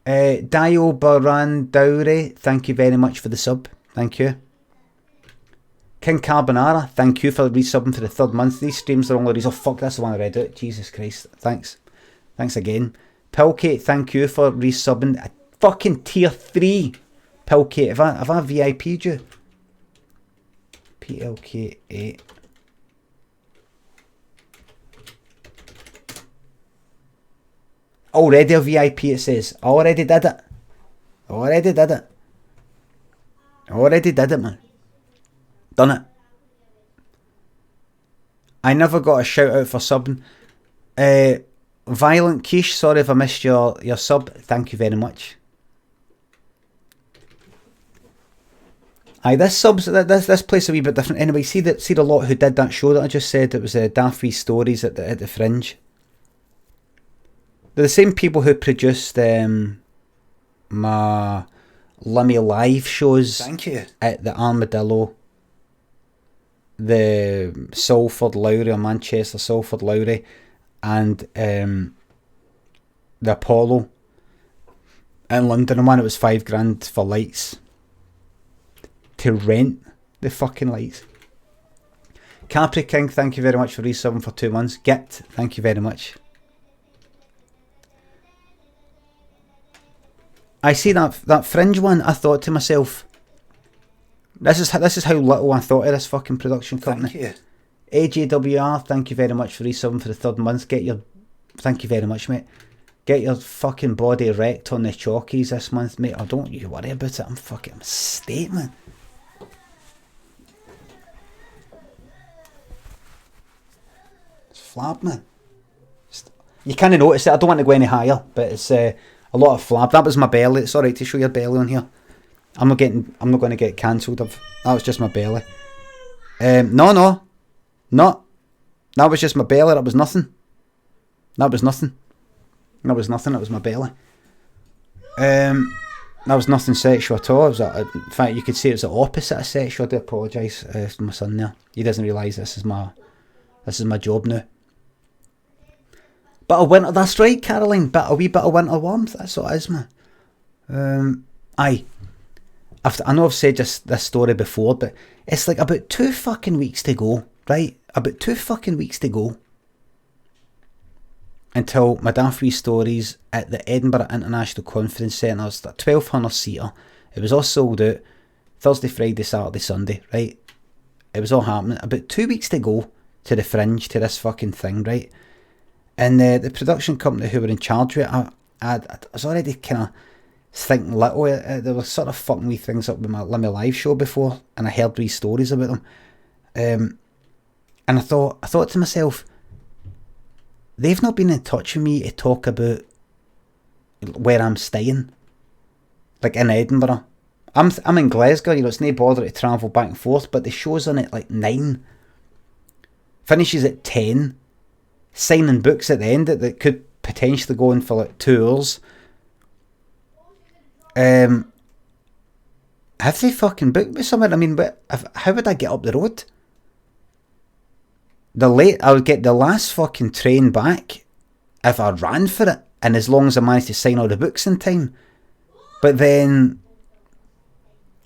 Dio Baran Dowry, thank you very much for the sub. Thank you. King Carbonara, thank you for resubbing for the 3rd month. These streams are only reason. Oh fuck, that's the one I read out. Jesus Christ. Thanks. Thanks again. Pillkate, thank you for resubbing. A fucking tier 3. Pillkate, have I VIP'd you? PLK8. Already a VIP, it says. Already did it. Already did it. Already did it, man. Done it. I never got a shout out for subbing. Violent Quiche, sorry if I missed your sub. Thank you very much. Aye, this place a wee bit different. Anyway, see the lot who did that show that I just said. It was Daft Wee Stories at the Fringe. They're the same people who produced my Limmy Live shows. Thank you. At the Armadillo, the Salford Lowry or Manchester Salford Lowry, and the Apollo in London. And one it was £5,000 for lights to rent the fucking lights. Capri King, thank you very much for resubbing for 2 months. Git, thank you very much. I see that Fringe one. I thought to myself, this is how little I thought of this fucking production company. Thank you. AJWR, thank you very much for resubbing for the 3rd month. Thank you very much, mate. Get your fucking body wrecked on the chalkies this month, mate. Oh, don't you worry about it. I'm a state, man. It's flab, man. You kind of notice it. I don't want to go any higher, but it's a lot of flab. That was my belly. It's alright to show your belly on here. I'm not going to get cancelled. That was just my belly. No. That was just my belly. That was nothing. That was nothing. That was my belly. That was nothing sexual at all. In fact, you could say it was the opposite of sexual. I do apologise to my son there. He doesn't realise this is my job now. Bit of winter, that's right, Caroline. A wee bit of winter warmth. That's what it is, man. Aye. I know I've said just this story before, but it's like about 2 fucking weeks to go, right? About 2 fucking weeks to go until my Daft Wee Stories at the Edinburgh International Conference Centre. It's a 1,200 seater. It was all sold out Thursday, Friday, Saturday, Sunday, right? It was all happening. About 2 weeks to go to the Fringe, to this fucking thing, right? And the production company who were in charge of it, I was already kind of thinking little. They were sort of fucking wee things up with my Limmy live show before, and I heard wee stories about them. And I thought to myself, they've not been in touch with me to talk about where I'm staying, like in Edinburgh. I'm in Glasgow, it's no bother to travel back and forth, but the show's on at like 9, finishes at 10, signing books at the end that could potentially go on for like 2 hours. Have they fucking booked me somewhere? I mean, how would I get up the road? I would get the last fucking train back if I ran for it, and as long as I managed to sign all the books in time. But then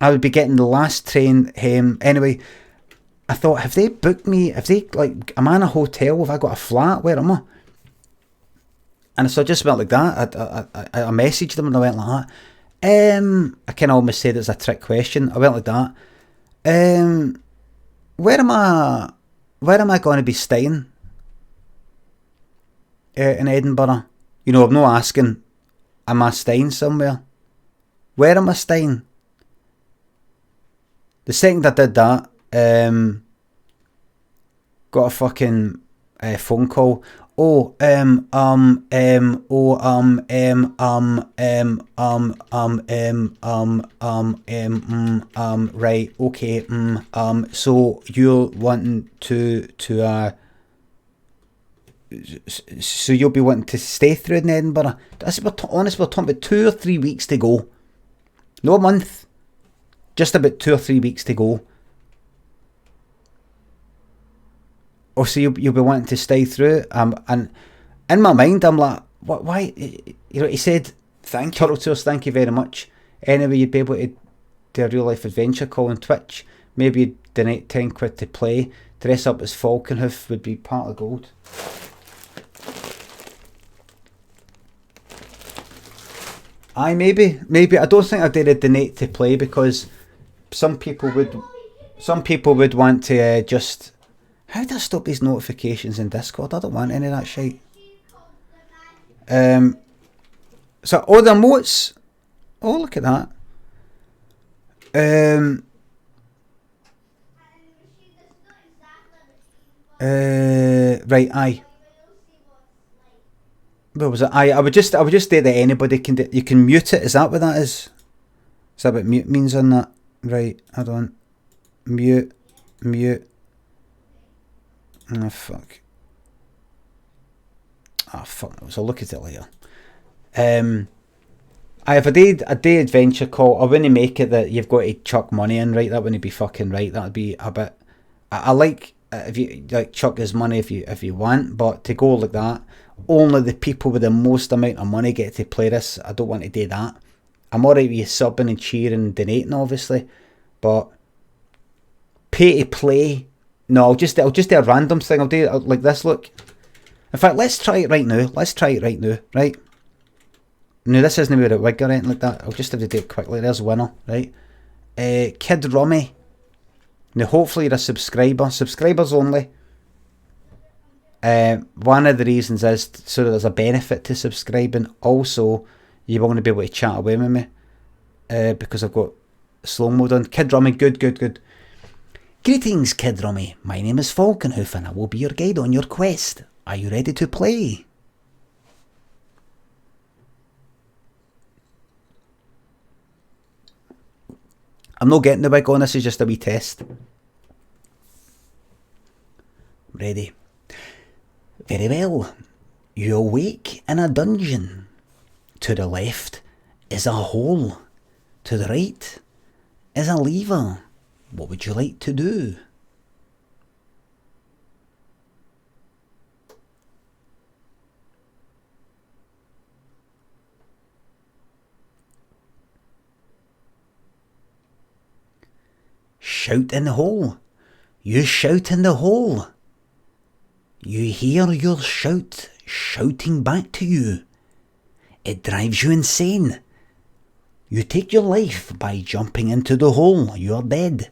I would be getting the last train home. Anyway, I thought, have they booked me? Have they, like, am I in a hotel? Have I got a flat? Where am I? And so I just went like that. I messaged them and I went like that. I kind of almost said it's a trick question. I went like that. Where am I going to be staying? In Edinburgh. I'm not asking, am I staying somewhere? Where am I staying? The second I did that, got a fucking phone call. Right, okay, so you're wanting to so you'll be wanting to stay through in Edinburgh. Honestly, we're talking about 2 or 3 weeks to go. No, a month. Just about 2 or 3 weeks to go. Oh, so you'll be wanting to stay through. And in my mind, I'm like, what? Why? He said, Thank you. Turtle Tours, thank you very much. Anyway, you'd be able to do a real life adventure call on Twitch. Maybe you'd donate 10 quid to play. Dress up as Falconhoof would be part of gold. Aye, maybe. I don't think I did a donate to play, because some people would want to just. How do I stop these notifications in Discord? I don't want any of that shit. So all the emotes. Oh, look at that. Right, aye. What was it? I would just say that anybody can you can mute it. Is that what that is? Is that what mute means on that? Right, hold on. Mute. Oh fuck. So I'll look at it later. If I did a day adventure call, I wouldn't make it that you've got to chuck money in, right? That wouldn't be fucking right. That'd be a bit. I like if you like chuck his money if you want, but to go like that, only the people with the most amount of money get to play this. I don't want to do that. I'm alright with you subbing and cheering and donating, obviously, but pay to play. No, I'll just do a random thing. I'll do it like this. Look. In fact, let's try it right now. Right? No, this isn't about a wig or anything like that. I'll just have to do it quickly. There's a winner, right? Kid Rummy. Now, hopefully you're a subscriber. Subscribers only. One of the reasons is so that there's a benefit to subscribing. Also, you want to be able to chat away with me. Because I've got slow mode on. Kid Rummy, good. Greetings, Kid Rummy. My name is Falconhoof and I will be your guide on your quest. Are you ready to play? I'm not getting the wig on, this is just a wee test. Ready? Very well. You awake in a dungeon. To the left is a hole. To the right is a lever. What would you like to do? Shout in the hole. You shout in the hole. You hear your shout shouting back to you. It drives you insane. You take your life by jumping into the hole. You are dead.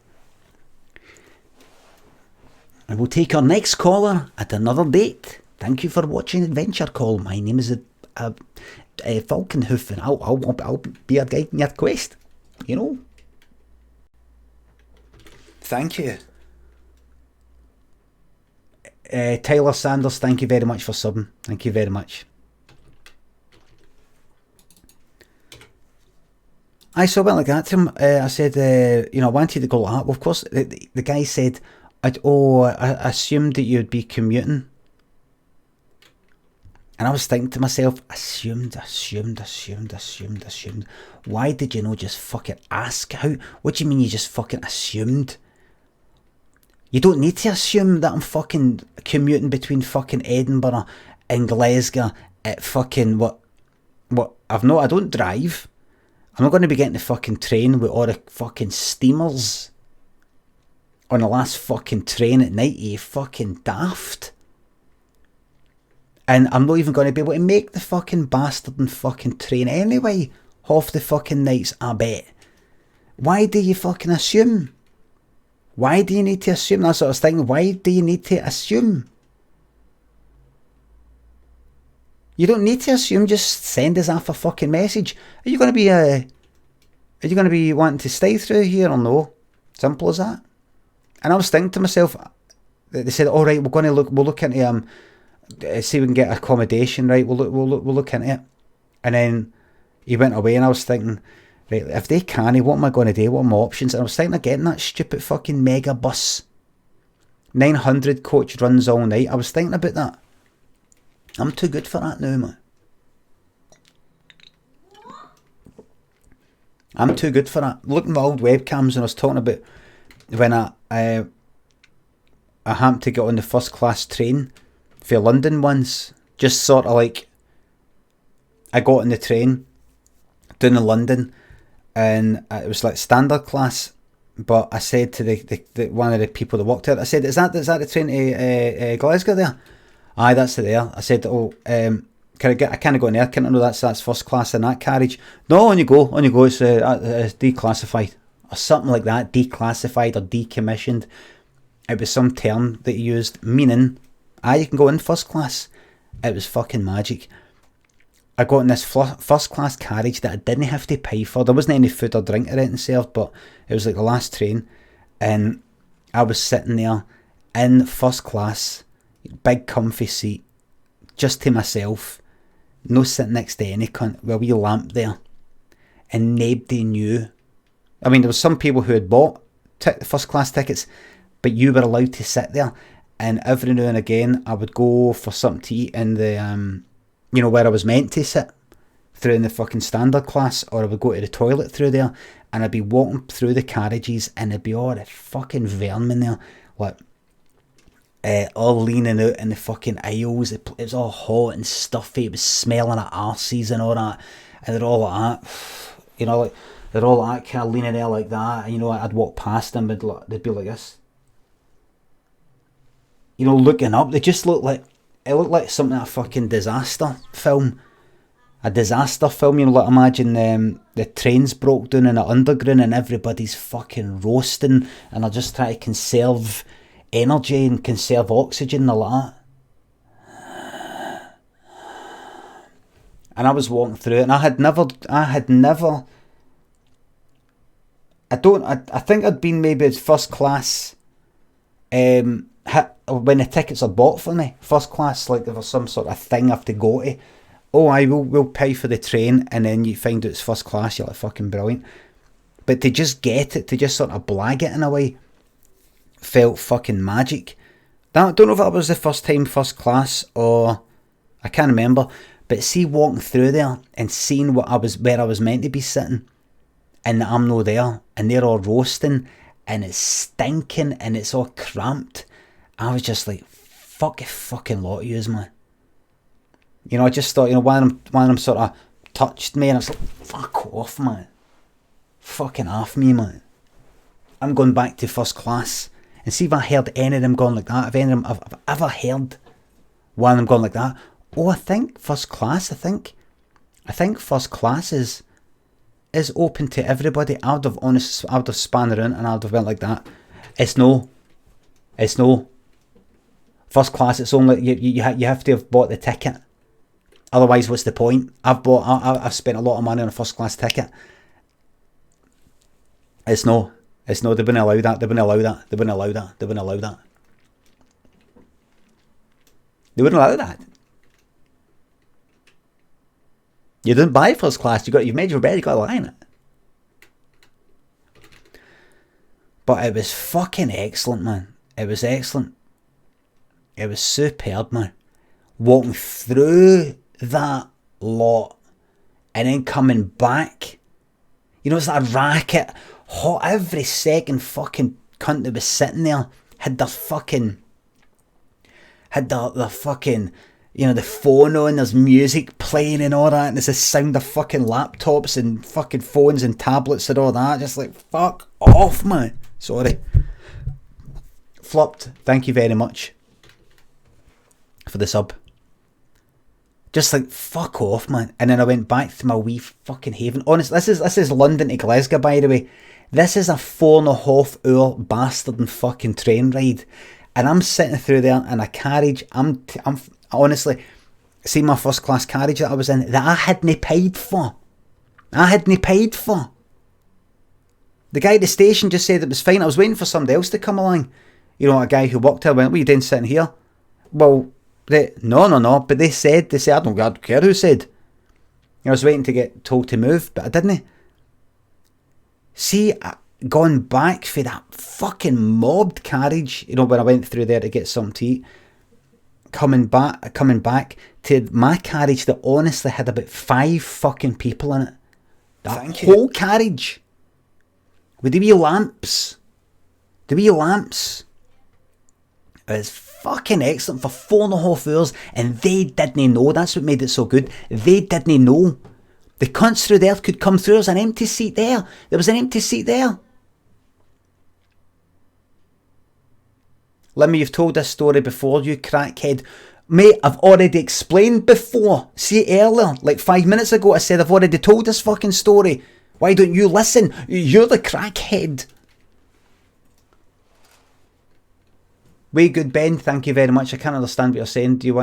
And we'll take our next caller at another date. Thank you for watching Adventure Call. My name is Falconhoof, and I'll be a guide in your quest. You know. Thank you. Tyler Sanders, thank you very much for subbing. Thank you very much. So I went like that to him. I said, I wanted to go like that. Well, of course, the guy said, I assumed that you'd be commuting. And I was thinking to myself, assumed. Why did you not just fucking ask? What do you mean you just fucking assumed? You don't need to assume that I'm fucking commuting between fucking Edinburgh and Glasgow at fucking what I don't drive. I'm not going to be getting the fucking train with all the fucking steamers on the last fucking train at night. You fucking daft. And I'm not even going to be able to make the fucking bastard and fucking train anyway. Half the fucking nights, I bet. Why do you fucking assume? Why do you need to assume? That's what I was thinking. Why do you need to assume? You don't need to assume. Just send us off a fucking message. Are you going to be wanting to stay through here or no? Simple as that. And I was thinking to myself, they said, all right, we'll look into see if we can get accommodation. Right, we'll look into it. And then he went away, and I was thinking, right, if they can't, what am I going to do? What are my options? And I was thinking of getting that stupid fucking mega bus. 900 coach runs all night. I was thinking about that. I'm too good for that now, man. I'm too good for that. Looking at my old webcams, and I was talking about when I happened to get on the first class train for London once. Just sort of like, I got on the train down in London, and it was like standard class. But I said to the one of the people that worked there, I said, is that the train to Glasgow there? Aye, that's it there. I said, can I can't go in there, can't I know that's first class in that carriage? No, on you go, it's declassified. Or something like that, declassified or decommissioned. It was some term that he used, meaning, you can go in first class. It was fucking magic. I got in this first class carriage that I didn't have to pay for. There wasn't any food or drink or anything served, but it was like the last train. And I was sitting there in first class, big comfy seat, just to myself, no sitting next to any cunt, with a wee lamp there. And nobody knew. I mean, there was some people who had bought first class tickets, but you were allowed to sit there. And every now and again, I would go for something to eat in the, where I was meant to sit, through in the fucking standard class, or I would go to the toilet through there, and I'd be walking through the carriages, and there'd be all the fucking vermin there, like, all leaning out in the fucking aisles. It was all hot and stuffy. It was smelling of arses and all that, and they're all like that, like, they're all like kind of leaning there like that, and I'd walk past them, and they'd be like this, looking up. They just looked like, it looked like something a fucking disaster film. A disaster film, like imagine the trains broke down in the underground and everybody's fucking roasting, and they're just trying to conserve energy and conserve oxygen and all that. And I was walking through it, and I think I'd been maybe first class, when the tickets are bought for me, first class, like there was some sort of thing I have to go to. Oh, we'll pay for the train, and then you find out it's first class. You're like, fucking brilliant. But to just get it, to just sort of blag it in a way, felt fucking magic. I don't know if that was the first time first class, or I can't remember. But see, walking through there and seeing where I was meant to be sitting, and I'm not there, and they're all roasting, and it's stinking, and it's all cramped. I was just like, fuck a fucking lot of yous, man. I just thought, one of them sort of touched me, and I was like, fuck off, man. Fucking off me, man. I'm going back to first class. And see if I heard any of them going like that. If any of them, I've ever heard one of them going like that. Oh, I think first class, I think first class is open to everybody. I would have spun around, and I would have went like that. It's no. First class, it's only you have to have bought the ticket. Otherwise, what's the point? I've spent a lot of money on a first class ticket. It's no. They wouldn't allow that. They wouldn't allow that. They wouldn't allow that. They wouldn't allow that. They wouldn't allow that. You didn't buy first class. You've made your bed. You got to lie in it. But it was fucking excellent, man. It was excellent. It was superb, man. Walking through that lot and then coming back. You know, it's that racket. Hot every second fucking cunt that was sitting there had their fucking, you know, the phone on, there's music playing and all that, and there's the sound of fucking laptops and fucking phones and tablets and all that. Just like, fuck off, man. Sorry. Flopped. Thank you very much for the sub. Just like, fuck off, man. And then I went back to my wee fucking haven. Honest, this is London to Glasgow, by the way. This is a 4.5 hour bastard and fucking train ride. And I'm sitting through there in a carriage. I'm honestly, see my first class carriage that I was in, that I hadn't paid for. The guy at the station just said it was fine. I was waiting for somebody else to come along. You know, a guy who walked here went, what are you doing sitting here? Well, no. But they said, I don't care who said. I was waiting to get told to move, but I didn't. See, gone back for that fucking mobbed carriage, you know, when I went through there to get something to eat. Coming back to my carriage that honestly had about 5 fucking people in it. That whole carriage. With the wee lamps. It was fucking excellent for 4.5 hours, and they didn't know. That's what made it so good. They didn't know. The cunts through there could come through. There was an empty seat there. Limmy, you've told this story before, you crackhead. Mate, I've already explained before. See, earlier, like 5 minutes ago, I said I've already told this fucking story. Why don't you listen? You're the crackhead. Way good, Ben. Thank you very much. I can't understand what you're saying. Do you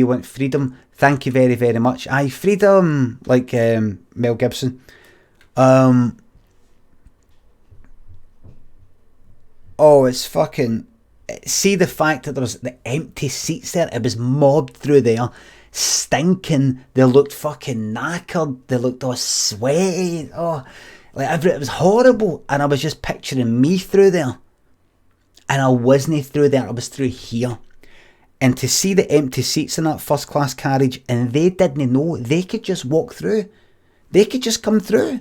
want freedom? Thank you very, very much. Aye, freedom, like Mel Gibson. Oh, it's fucking... See the fact that there was the empty seats there. It was mobbed through there, stinking. They looked fucking knackered. They looked all sweaty. Oh, like it was horrible. And I was just picturing me through there. And I wasn't through there. I was through here. And to see the empty seats in that first class carriage, and they didn't know, they could just walk through. They could just come through.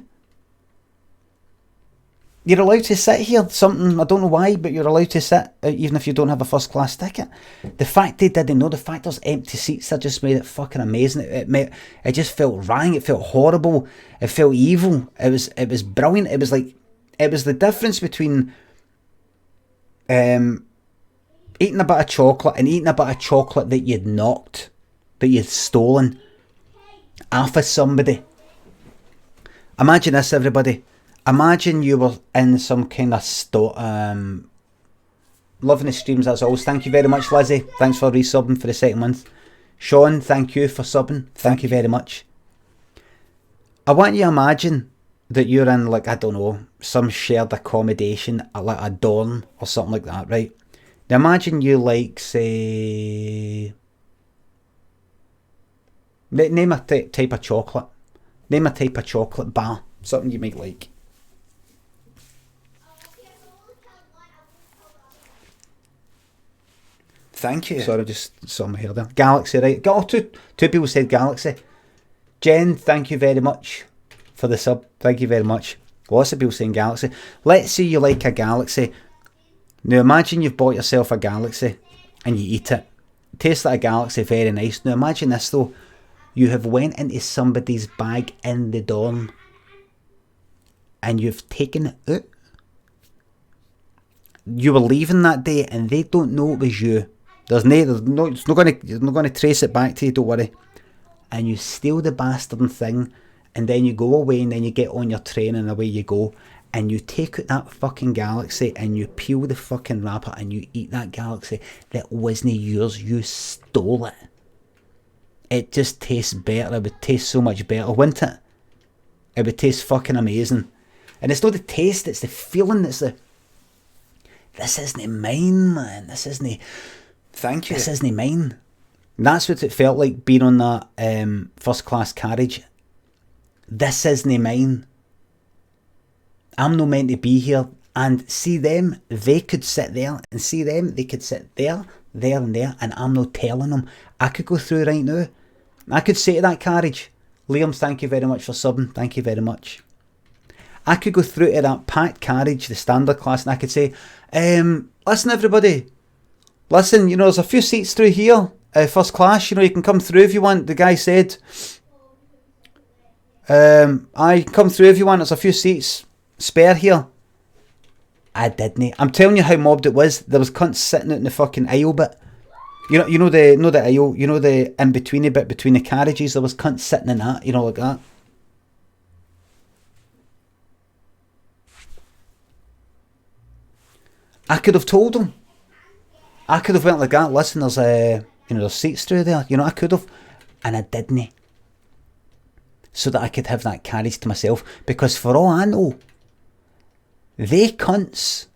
You're allowed to sit here, something, I don't know why, but you're allowed to sit, even if you don't have a first class ticket. The fact they didn't know, the fact there's empty seats, that just made it fucking amazing. It just felt wrong, it felt horrible, it felt evil. It was brilliant. It was like, it was the difference between eating a bit of chocolate and eating a bit of chocolate that you'd knocked, that you'd stolen off of somebody. Imagine this, everybody. Imagine you were in some kind of loving the streams as always. Thank you very much, Lizzie. Thanks for resubbing for the second month. Sean, thank you for subbing. Thank you very much. I want you to imagine that you're in, like, I don't know, some shared accommodation, like a dorm or something like that, right? Now imagine you, like, say... Name a type of chocolate. Name a type of chocolate bar. Something you might like. Thank you. Sorry, just saw my hair there. Galaxy, right? Oh, two people said Galaxy. Jen, thank you very much for the sub. Thank you very much. Lots of people saying Galaxy. Let's say you like a Galaxy. Now imagine you've bought yourself a Galaxy and you eat it. Tastes like a Galaxy, very nice. Now imagine this though. You have went into somebody's bag in the dorm and you've taken it out. You were leaving that day and they don't know it was you. It's not going to trace it back to you, don't worry. And you steal the bastard thing, and then you go away, and then you get on your train and away you go. and you take out that fucking galaxy and you peel the fucking wrapper and you eat that galaxy that wasn't yours, you stole it. It just tastes better. It would taste so much better, wouldn't it? It would taste fucking amazing. And it's not the taste, it's the feeling. It's the, this isn't mine, man. This isn't, Thank you. this isn't mine. And that's what it felt like being on that first class carriage. This isn't mine. I'm not meant to be here. And see them, they could sit there. And see them, they could sit there, there and there. And I'm not telling them. I could go through right now. I could say to that carriage, Liam, thank you very much for subbing. Thank you very much. I could go through to that packed carriage, the standard class, and I could say, listen everybody. Listen, you know, there's a few seats through here. First class, you know, you can come through if you want. The guy said, I come through if you want. There's a few seats spare here. I didn't. I'm telling you how mobbed it was. There was cunts sitting out in the fucking aisle bit. You know the aisle. You know the in between bit between the carriages. There was cunts sitting in that. You know, like that. I could have told them. I could have went like that. Listen, there's there's seats through there. You know, I could have, and I didn't. So that I could have that carriage to myself. Because for all I know, they cunts.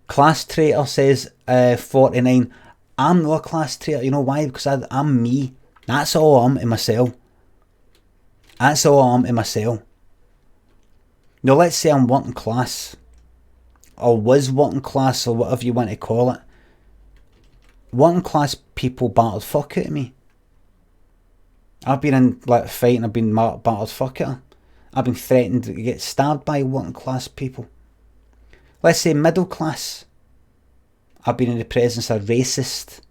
Class traitor says 49. I'm not a class traitor. You know why? Because I'm me. That's all I'm in my cell. That's all I'm in my cell. Now let's say I'm working class. Or was working class, or whatever you want to call it. Working class people battered fuck out of me. I've been in like a fight and I've been battered fuck out of. I've been threatened to get stabbed by working class people. Let's say middle class. I've been in the presence of racist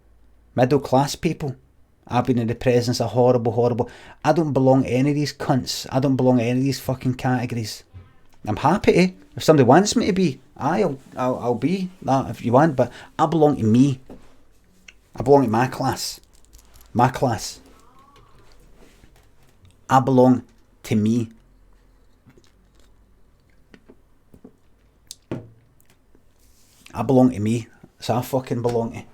middle class people. I've been in the presence of horrible. I don't belong to any of these cunts. I don't belong to any of these fucking categories. I'm happy to. If somebody wants me to be, I'll be that if you want, but I belong to me. I belong to my class. My class. I belong to me. I belong to me. So I fucking belong to.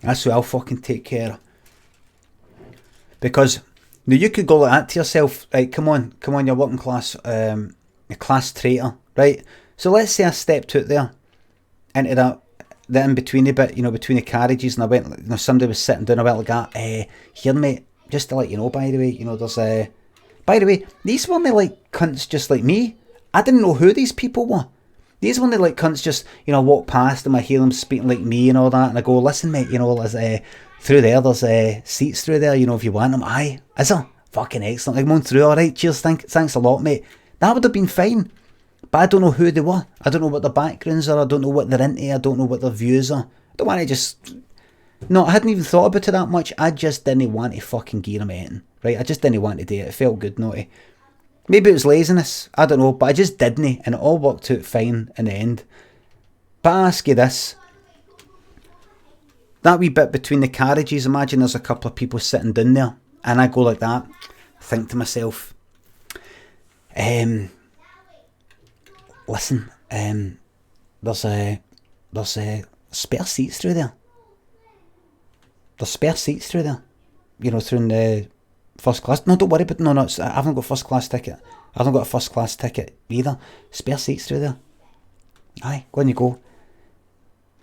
That's who I'll fucking take care of. Because now you could go like that to yourself, right? Come on, you're working class, a class traitor, right? So let's say I stepped out there into the in between bit, you know, between the carriages, and I went, you know, somebody was sitting down. I went like that. Here, mate, just to let you know, by the way, you know, there's by the way, these weren't like cunts just like me. I didn't know who these people were. These weren't like cunts just, you know, I walk past them, I hear them speaking like me and all that, and I go, listen, mate, you know, there's through there's seats through there, you know, if you want them. Aye, is there? Fucking excellent. I'm going through, alright, cheers, thanks a lot, mate. That would have been fine. But I don't know who they were. I don't know what their backgrounds are. I don't know what they're into. I don't know what their views are. I don't want to just... No, I hadn't even thought about it that much. I just didn't want to fucking gear them in. Right? I just didn't want to do it. It felt good not to. Maybe it was laziness. I don't know. But I just didn't. And it all worked out fine in the end. But I ask you this. That wee bit between the carriages, imagine there's a couple of people sitting down there. And I go like that. I think to myself... listen, there's spare seats through there. There's spare seats through there. You know, through in the first class. No, don't worry, but no, I haven't got a first class ticket. I haven't got a first class ticket either. Spare seats through there. Aye, go on you go.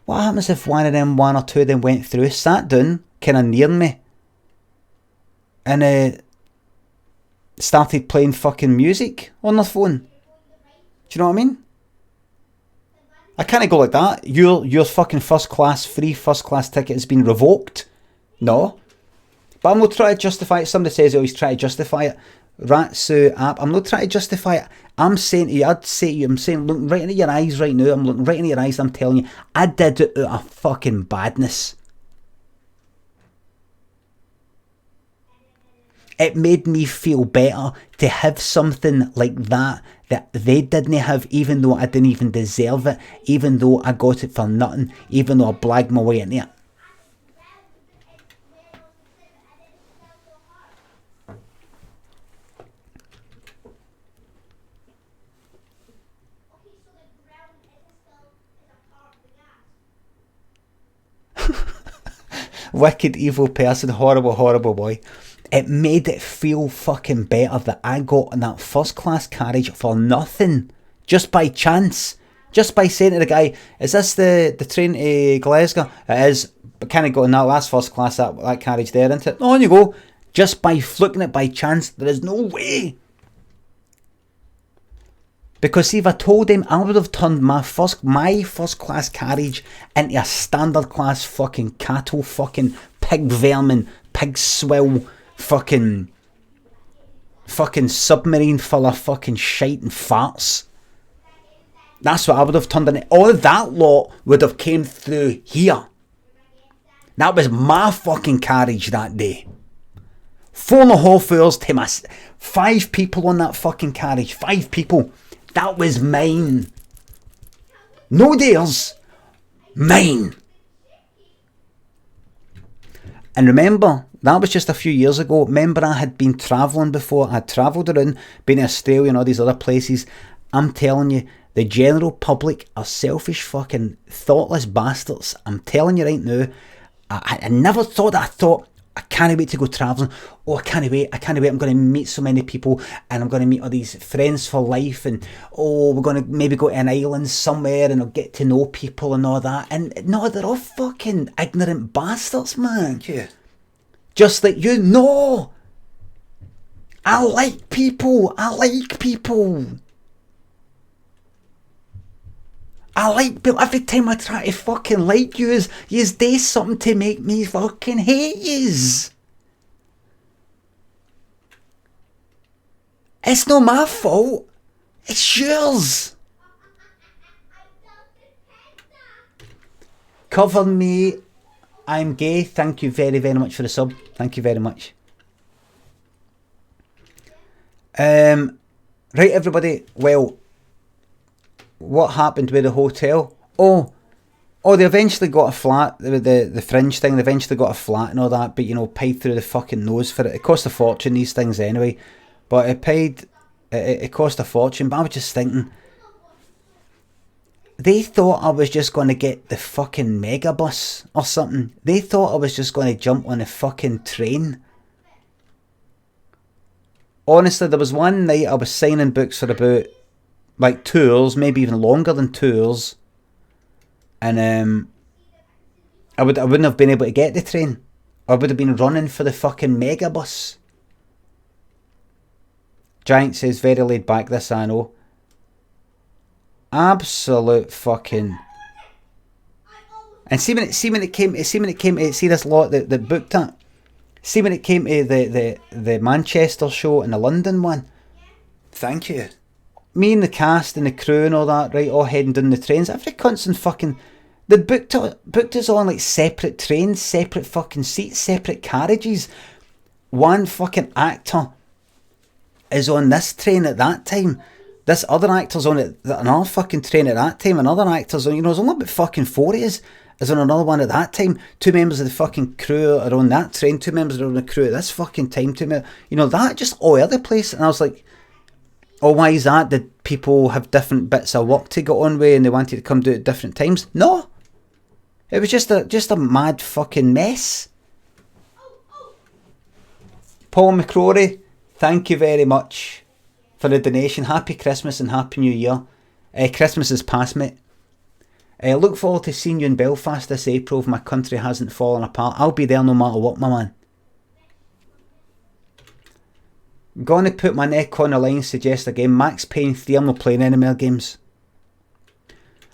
What happens if one or two of them went through, sat down, kind of near me, and started playing fucking music on their phone? Do you know what I mean? I can't go like that. Your fucking free first class ticket has been revoked. No. But I'm not trying to justify it. Somebody says they always try to justify it. Ratsu app. I'm not trying to justify it. I'm saying to you, I'm saying, looking right into your eyes right now. I'm looking right into your eyes. I'm telling you, I did it out of fucking badness. It made me feel better to have something like that they didn't have, even though I didn't even deserve it, even though I got it for nothing, even though I blagged my way into it. wicked, evil person, horrible, horrible boy. It made it feel fucking better that I got in that first class carriage for nothing. Just by chance. Just by saying to the guy, is this the train to Glasgow? It is. But can I go in that last first class, that carriage there, isn't it? On you go. Just by fluking it by chance. There is no way. Because see, if I told him, I would have turned my first class carriage into a standard class fucking cattle fucking pig vermin, pig swill fucking submarine full of fucking shite and farts. That's what I would have turned in. All that lot would have came through here. That was my fucking carriage that day. 4.5 hours to my 5 people on that fucking carriage. 5 people. That was mine. No theirs. Mine. And remember, that was just a few years ago. Remember, I had been travelling before. I had travelled around, been to Australia and all these other places. I'm telling you, the general public are selfish fucking thoughtless bastards. I'm telling you right now. I never thought that. I thought, I can't wait to go travelling. Oh, I can't wait. I'm going to meet so many people, and I'm going to meet all these friends for life, and oh, we're going to maybe go to an island somewhere and I'll get to know people and all that. And no, they're all fucking ignorant bastards, man. Yeah. Just like you. No. I like people. I like people. Every time I try to fucking like yous do something to make me fucking hate yous. It's not my fault. It's yours. Cover me. I'm gay. Thank you very, very much for the sub. Thank you very much. Right, everybody. Well, what happened with the hotel? Oh, they eventually got a flat. The fringe thing, they eventually got a flat and all that, but you know, paid through the fucking nose for it. It cost a fortune, these things anyway. But it cost a fortune. But I was just thinking, they thought I was just going to get the fucking megabus or something. They thought I was just going to jump on a fucking train. Honestly, there was one night I was signing books for about like 2 hours, maybe even longer than 2 hours, and I wouldn't have been able to get the train. I would have been running for the fucking megabus. Giant says very laid back. This I know. Absolute fucking. And see when it came to see this lot that booked it. See when it came to the Manchester show and the London one. Thank you. Me and the cast and the crew and all that, right, all heading down the trains. Every cunts and fucking... They booked us on like separate trains, separate fucking seats, separate carriages. One fucking actor is on this train at that time. This other actor's on another fucking train at that time. Another actor's on... You know, there's only about fucking 4 of us is on another one at that time. 2 members of the fucking crew are on that train. 2 members are on the crew at this fucking time. You know, that just all over the place. And I was like... Oh, why is that? Did people have different bits of work to get on with and they wanted to come do it at different times? No. It was just a mad fucking mess. Paul McCrory, thank you very much for the donation. Happy Christmas and Happy New Year. Christmas is past, mate. Look forward to seeing you in Belfast this April if my country hasn't fallen apart. I'll be there no matter what, my man. Gonna put my neck on the line, suggest a game. Max Payne 3, I'm not playing any more games.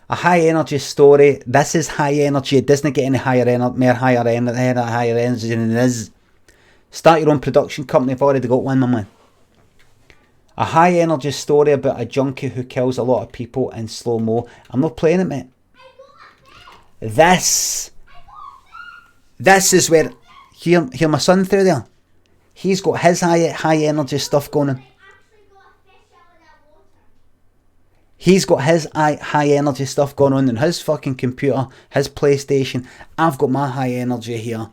A high energy story. This is high energy. It doesn't get any higher energy than this. Start your own production company. I've already got one, my man. A high energy story about a junkie who kills a lot of people in slow-mo. I'm not playing it, mate. This is where... Hear my son through there? He's got his high energy stuff going on. He's got his high energy stuff going on in his fucking computer, his PlayStation. I've got my high energy here.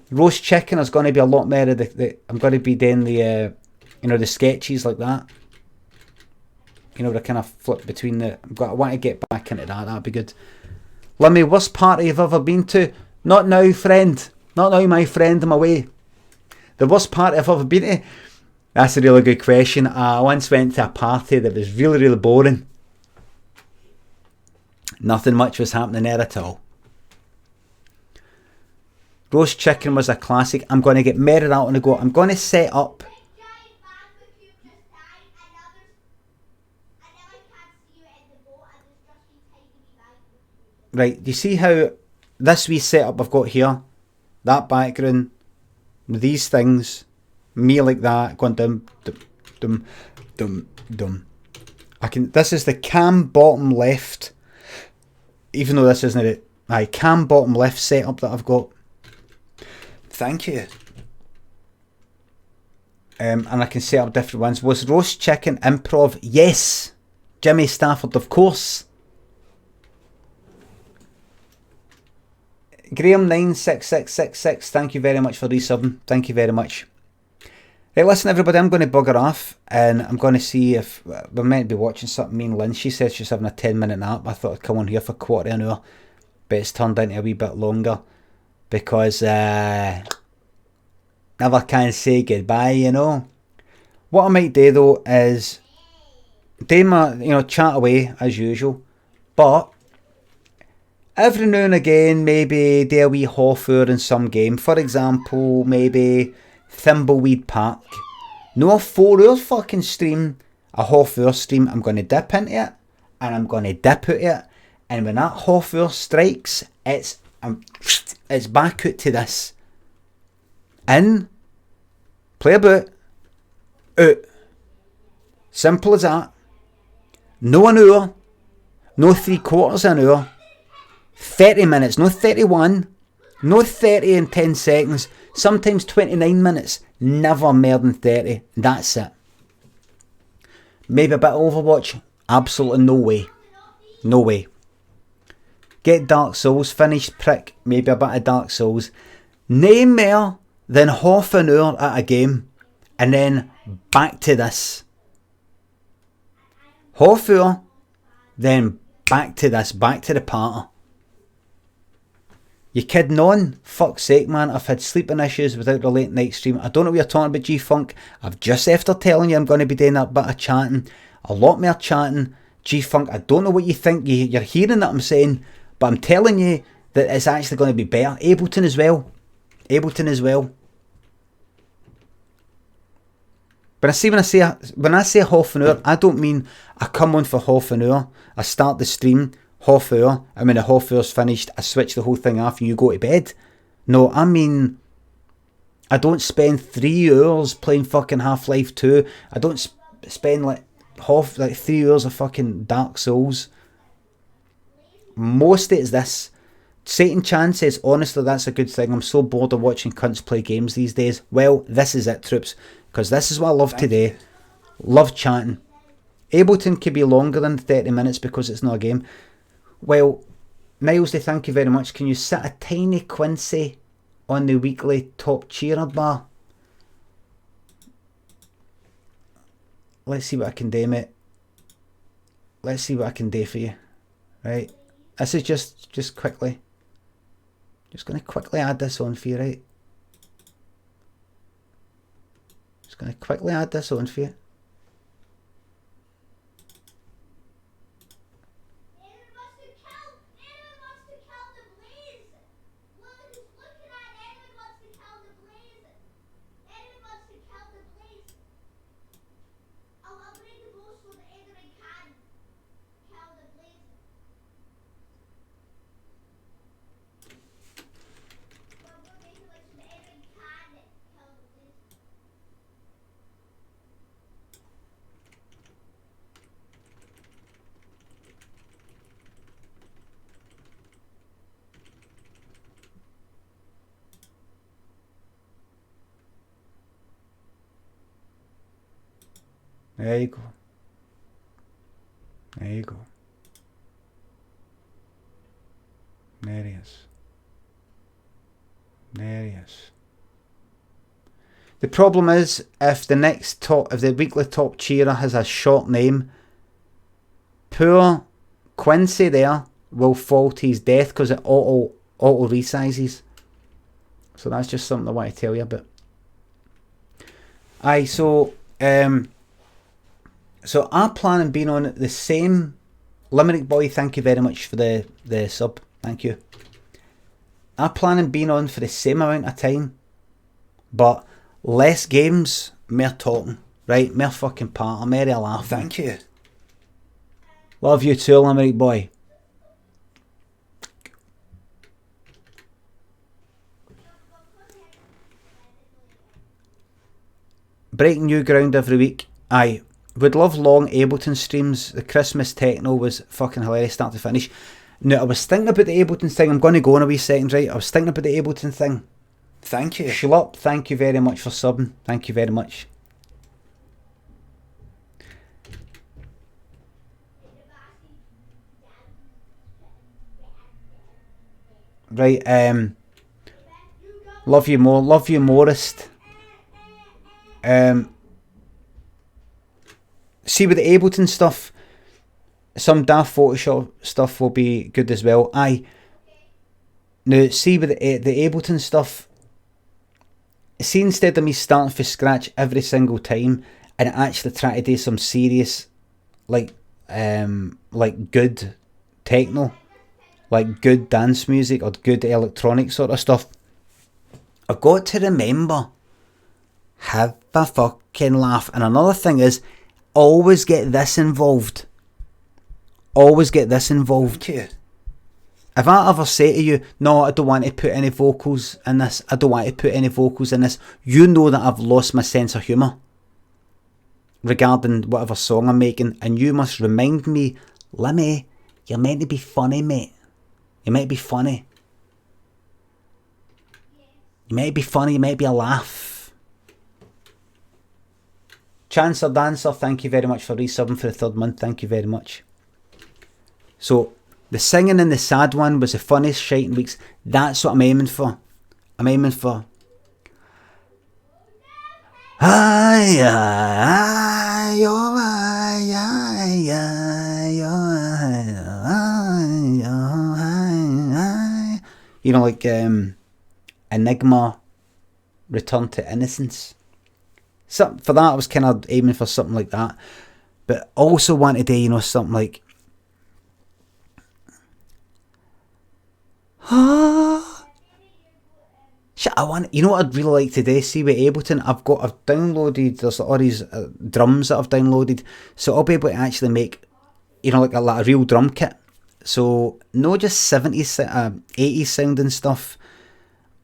Roast chicken is going to be a lot more of I'm going to be doing the, the sketches like that. You know, where I kind of flip between I want to get back into that. That'd be good. Limmy, worst party you've ever been to? Not now, friend. Not now, my friend, I'm away. The worst party I've ever been to? That's a really good question. I once went to a party that was really, really boring. Nothing much was happening there at all. Roast chicken was a classic. I'm going to get married out on the go. I'm going to set up. Right, do you see how this wee setup I've got here, that background, these things, me like that, going dum, dum, dum, dum, dum. This is the cam bottom left, even though this isn't it. Cam bottom left setup that I've got. Thank you. And I can set up different ones. Was roast chicken improv? Yes. Jimmy Stafford, of course. Graham96666, thank you very much for resubbing. Thank you very much. Right, listen everybody, I'm going to bugger off and I'm going to see if we're meant to be watching something. Me and Lynn, she said she's having a 10-minute nap. I thought I'd come on here for a quarter of an hour, but it's turned into a wee bit longer because never can say goodbye, you know. What I might do though is do my, chat away as usual, but every now and again, maybe do a wee half hour in some game. For example, maybe Thimbleweed Park. No a 4-hour fucking stream, a half hour stream. I'm going to dip into it and I'm going to dip out it. And when that half hour strikes, it's back out to this. In, play about, out. Simple as that. No an hour, no 3/4 an hour. 30 minutes, no 31, no 30 and 10 seconds, sometimes 29 minutes, never more than 30, that's it. Maybe a bit of Overwatch, absolutely no way, no way. Get Dark Souls finished, prick, maybe a bit of Dark Souls, no more than half an hour at a game, and then back to this. Half hour, then back to this, back to the party. You kidding on? Fuck's sake, man. I've had sleeping issues without the late night stream. I don't know what you're talking about, G-Funk. I've just after telling you I'm going to be doing that bit of chatting. A lot more chatting. G-Funk, I don't know what you think. You're hearing that I'm saying, but I'm telling you that it's actually going to be better. Ableton as well. Ableton as well. But when I say half an hour, I don't mean I come on for half an hour. I start the stream half hour, and when the half hour's finished, I switch the whole thing off and you go to bed. No, I mean, I don't spend 3 hours playing fucking Half-Life 2. I don't spend like 3 hours of fucking Dark Souls. Most of it is this. Satan Chan says, honestly, that's a good thing. I'm so bored of watching cunts play games these days. Well, this is it, troops, because this is what I love today. Love chatting. Ableton could be longer than 30 minutes because it's not a game. Well, Niles, thank you very much. Can you sit a tiny Quincy on the weekly top cheerer bar? Let's see what I can do, mate. Let's see what I can do for you. Right. This is just quickly. Just going to quickly add this on for you, right? Just going to quickly add this on for you. There you go. There you go. There he is. There he is. The problem is, if the weekly top cheerer has a short name, poor Quincy there will fall to his death because it auto resizes. So that's just something I want to tell you about. Aye, so I plan on being on the same Limerick Boy, thank you very much for the sub. Thank you. I plan on being on for the same amount of time, but less games, more talking. Right? More fucking part, more a laugh. Thank you. Love you too, Limerick Boy. Breaking new ground every week. Aye. Would love long Ableton streams. The Christmas techno was fucking hilarious start to finish. Now, I was thinking about the Ableton thing. I'm going to go in a wee second, right? I was thinking about the Ableton thing. Thank you. Schlup, thank you very much for subbing. Thank you very much. Right, love you more. Love you morest. See, with the Ableton stuff, some daft Photoshop stuff will be good as well. Aye. Now, see, with the Ableton stuff, see, instead of me starting from scratch every single time and actually try to do some serious, like good techno, like good dance music or good electronic sort of stuff, I've got to remember, have a fucking laugh. And another thing is, always get this involved. Always get this involved. Thank you. If I ever say to you, no, I don't want to put any vocals in this, I don't want to put any vocals in this, you know that I've lost my sense of humour regarding whatever song I'm making, and you must remind me, Limmy, you're meant to be funny, mate. You're meant to be funny. You might be funny, you might be a laugh. Chancer Dancer, thank you very much for resubbing for the 3rd month. Thank you very much. So, the singing in the sad one was the funniest shite in weeks. That's what I'm aiming for. I'm aiming for. You know, like Enigma, Return to Innocence. So for that, I was kind of aiming for something like that. But also wanted to do, you know, something like, shit, you know what I'd really like to do? See, with Ableton, I've downloaded, there's all these drums that I've downloaded, so I'll be able to actually make, you know, like a real drum kit. So, not just 70s, 80s sounding stuff,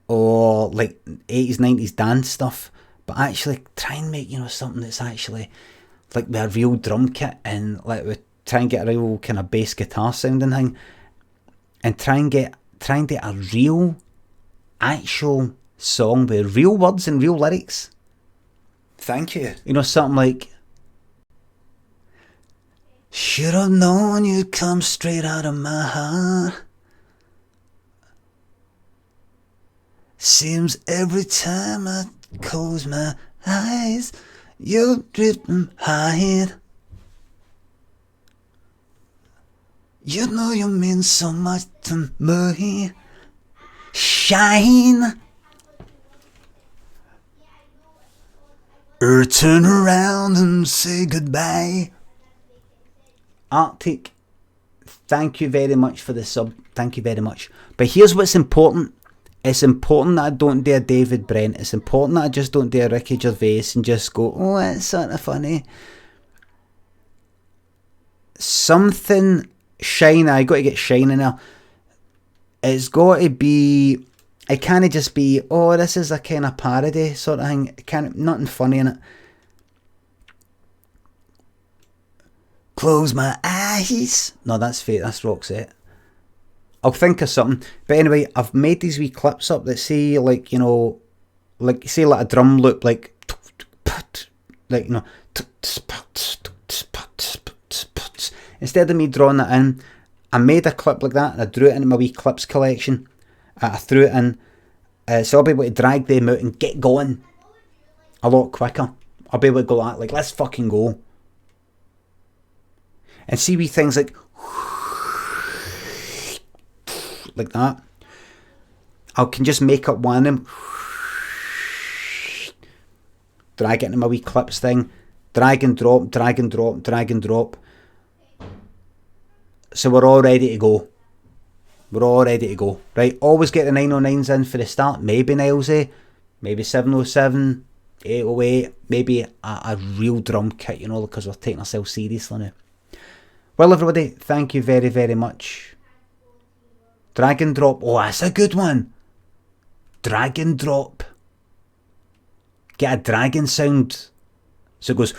or like 80s, 90s dance stuff, but actually try and make, you know, something that's actually like with a real drum kit, and like we try and get a real kind of bass guitar sounding thing, and try and get a real actual song with real words and real lyrics. Thank you. You know, something like, should have known you'd come straight out of my heart. Seems every time I close my eyes, you're dripping hide. You know you mean so much to me. Shine. Or turn around and say goodbye. Arctic, thank you very much for the sub. Thank you very much. But here's what's important. It's important that I don't do a David Brent. It's important that I just don't do a Ricky Gervais and just go, oh, it's sort of funny. Something shine. I got to get shine in there. It's got to be. It can't just be, oh, this is a kind of parody sort of thing. It can't, nothing funny in it. Close my eyes. No, that's fake. That's Roxette. I'll think of something. But anyway, I've made these wee clips up that say, like, you know, like, say, like a drum loop, like, you know, instead of me drawing that in, I made a clip like that and I drew it into my wee clips collection. I threw it in, so I'll be able to drag them out and get going a lot quicker. I'll be able to go like let's fucking go. And see wee things like that. I can just make up one of them, drag it into my wee clips thing, drag and drop, drag and drop, drag and drop. So we're all ready to go. We're all ready to go. Right, always get the 909s in for the start. Maybe Nilesy, maybe 707, 808, maybe a real drum kit, you know, because we're taking ourselves seriously now. Well, everybody, thank you very, very much. Drag and drop. Oh, that's a good one. Drag and drop. Get a dragon sound. So it goes.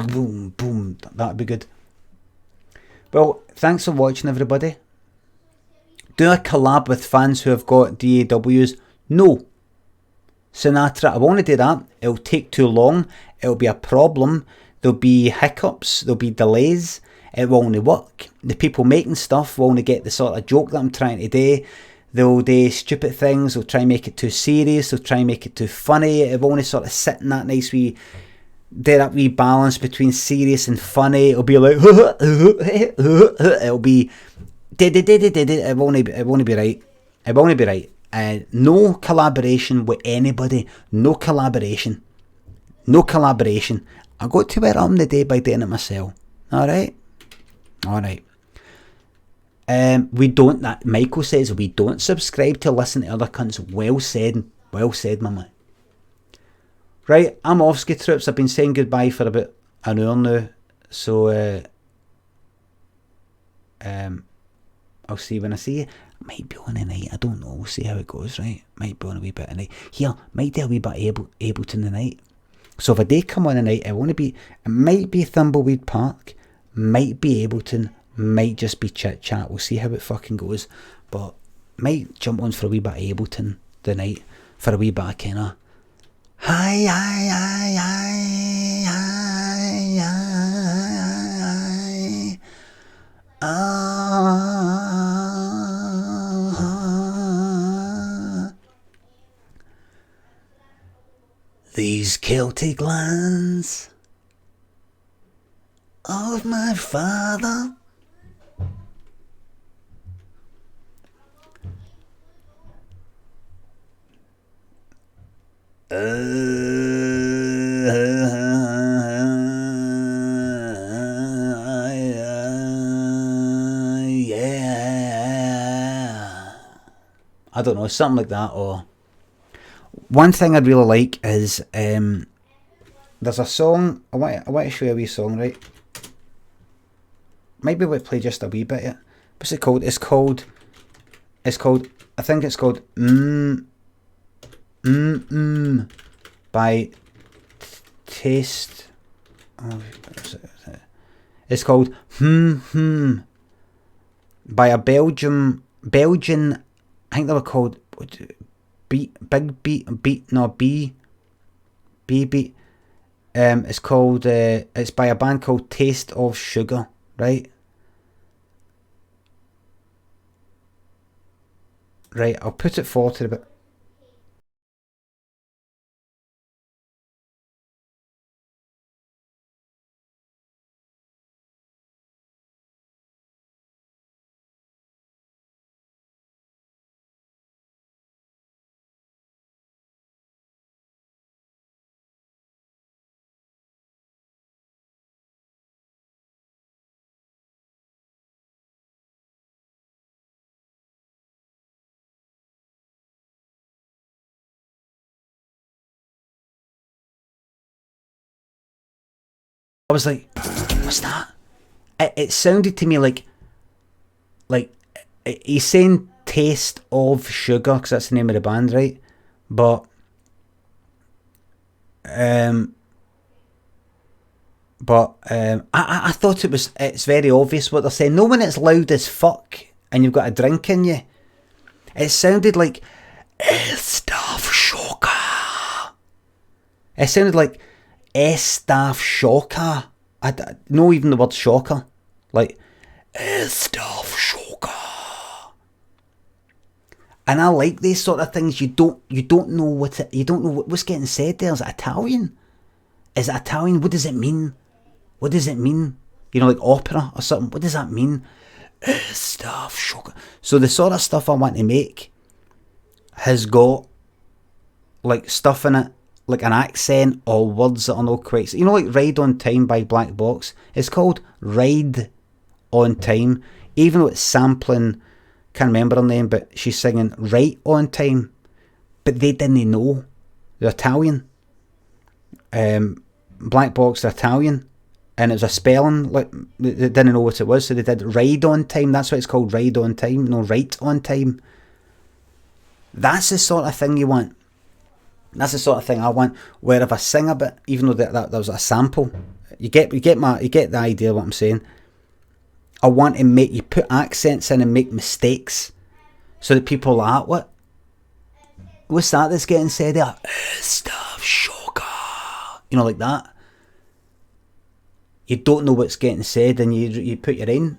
Boom, boom. That'd be good. Well, thanks for watching, everybody. Do a collab with fans who have got DAWs? No. Sinatra, I want to do that. It'll take too long. It'll be a problem. There'll be hiccups. There'll be delays. It won't work. The people making stuff won't get the sort of joke that I'm trying to do. They'll do stupid things. They'll try and make it too serious. They'll try and make it too funny. It won't sort of sit in that nice wee, that wee balance between serious and funny. It'll be like, it'll be, it won't be right. It won't be right. No collaboration with anybody. No collaboration. No collaboration. I got to where I'm the day by doing it myself. Alright? Alright. We don't, that Michael says, we don't subscribe to listen to other cunts. Well said. Well said, my man. Right, I'm off, ski troops. I've been saying goodbye for about an hour now. So, I'll see you when I see you. Might be on a night, I don't know. We'll see how it goes, right? Might be on a wee bit of night. Here, might do a wee bit Ableton tonight. So if a day come on a night, it might be Thimbleweed Park, might be Ableton, might just be chit chat. We'll see how it fucking goes. But might jump on for a wee bit of Ableton the night for a wee bit of kinda hi. These Celtic lands of my father. Yeah. I don't know, something like that. Or one thing I'd really like is there's a song. I want to show you a wee song, right? Maybe we'll play just a wee bit. Yeah. What's it called? It's called. I think it's called by Taste. Oh, it's called by a Belgian. I think they were called Beat. It's called. It's by a band called Taste of Sugar, right? Right, I'll put it forward to a bit. I was like, what's that? It sounded to me like he's saying Taste of Sugar, because that's the name of the band, right? But I thought it's very obvious what they're saying. No, when it's loud as fuck and you've got a drink in you, it sounded like Staff Shocker. It sounded like Staff Shocker. I know even the word shocker. Like Staff Shocker. And I like these sort of things. You don't know what's getting said there. Is it Italian? Is it Italian? What does it mean? What does it mean? You know, like opera or something. What does that mean? Stuff, sugar. So the sort of stuff I want to make has got like stuff in it, like an accent or words that are not quite. You know, like Ride on Time by Black Box. It's called Ride on Time, even though it's sampling. Can't remember her name, but she's singing Right on Time. But they didn't know. They're Italian. Black Box, they're Italian. And it was a spelling, like, they didn't know what it was, so they did Ride on Time. That's why it's called Ride on Time, no, Right on Time. That's the sort of thing you want. That's the sort of thing I want, where if I sing a bit, even though that was a sample, you get the idea of what I'm saying. I want to make, you put accents in and make mistakes, so that people are like, what? What's that that's getting said there? Stuff, sugar. You know, like that. You don't know what's getting said, and you put your own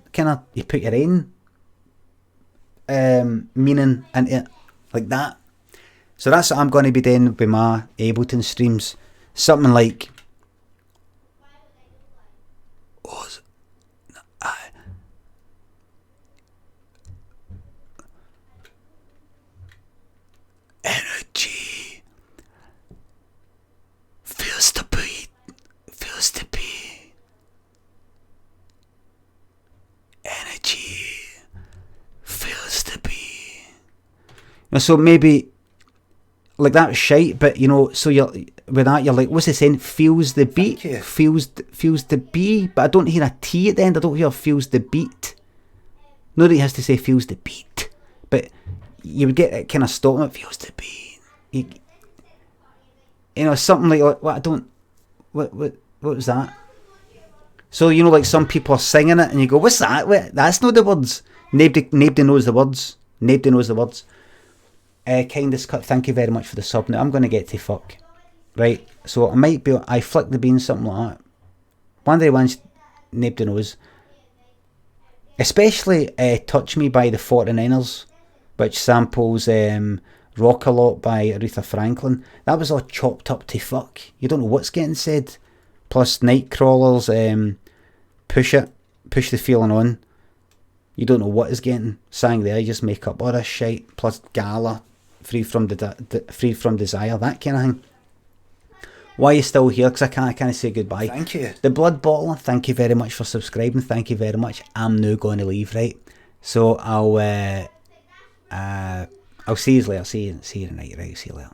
meaning into it, like that. So that's what I'm going to be doing with my Ableton streams. Something like, energy feels the beat, feels the beat. Energy feels the beat. So maybe like that shite, but you know, so you're with that, you're like, what's it saying? Feels the beat, feels the beat, but I don't hear a T at the end. I don't hear feels the beat. Nobody has to say feels the beat, but you would get it kind of stopping. It feels the beat. You know, something like what I don't. What was that? So you know, like some people are singing it, and you go, "What's that? Wait, that's not the words." Nobody knows the words. Nobody knows the words. Kindest cut. Thank you very much for the sub. Now I'm going to get to fuck. Right. So I might be. I flick the bean, something like that. One of the ones nobody knows. Especially "Touch Me" by the 49ers, which samples "Rock a Lot" by Aretha Franklin. That was all chopped up to fuck. You don't know what's getting said. Plus Nightcrawler's Push the Feeling On. You don't know what is getting sang there. You just make up all this shit. Plus Gala, Free from Desire, that kind of thing. Why are you still here? Because I can't say goodbye. Thank you. The Blood Bottle, thank you very much for subscribing. Thank you very much. I'm now going to leave, right? So I'll see you later. See you tonight, right? See you later.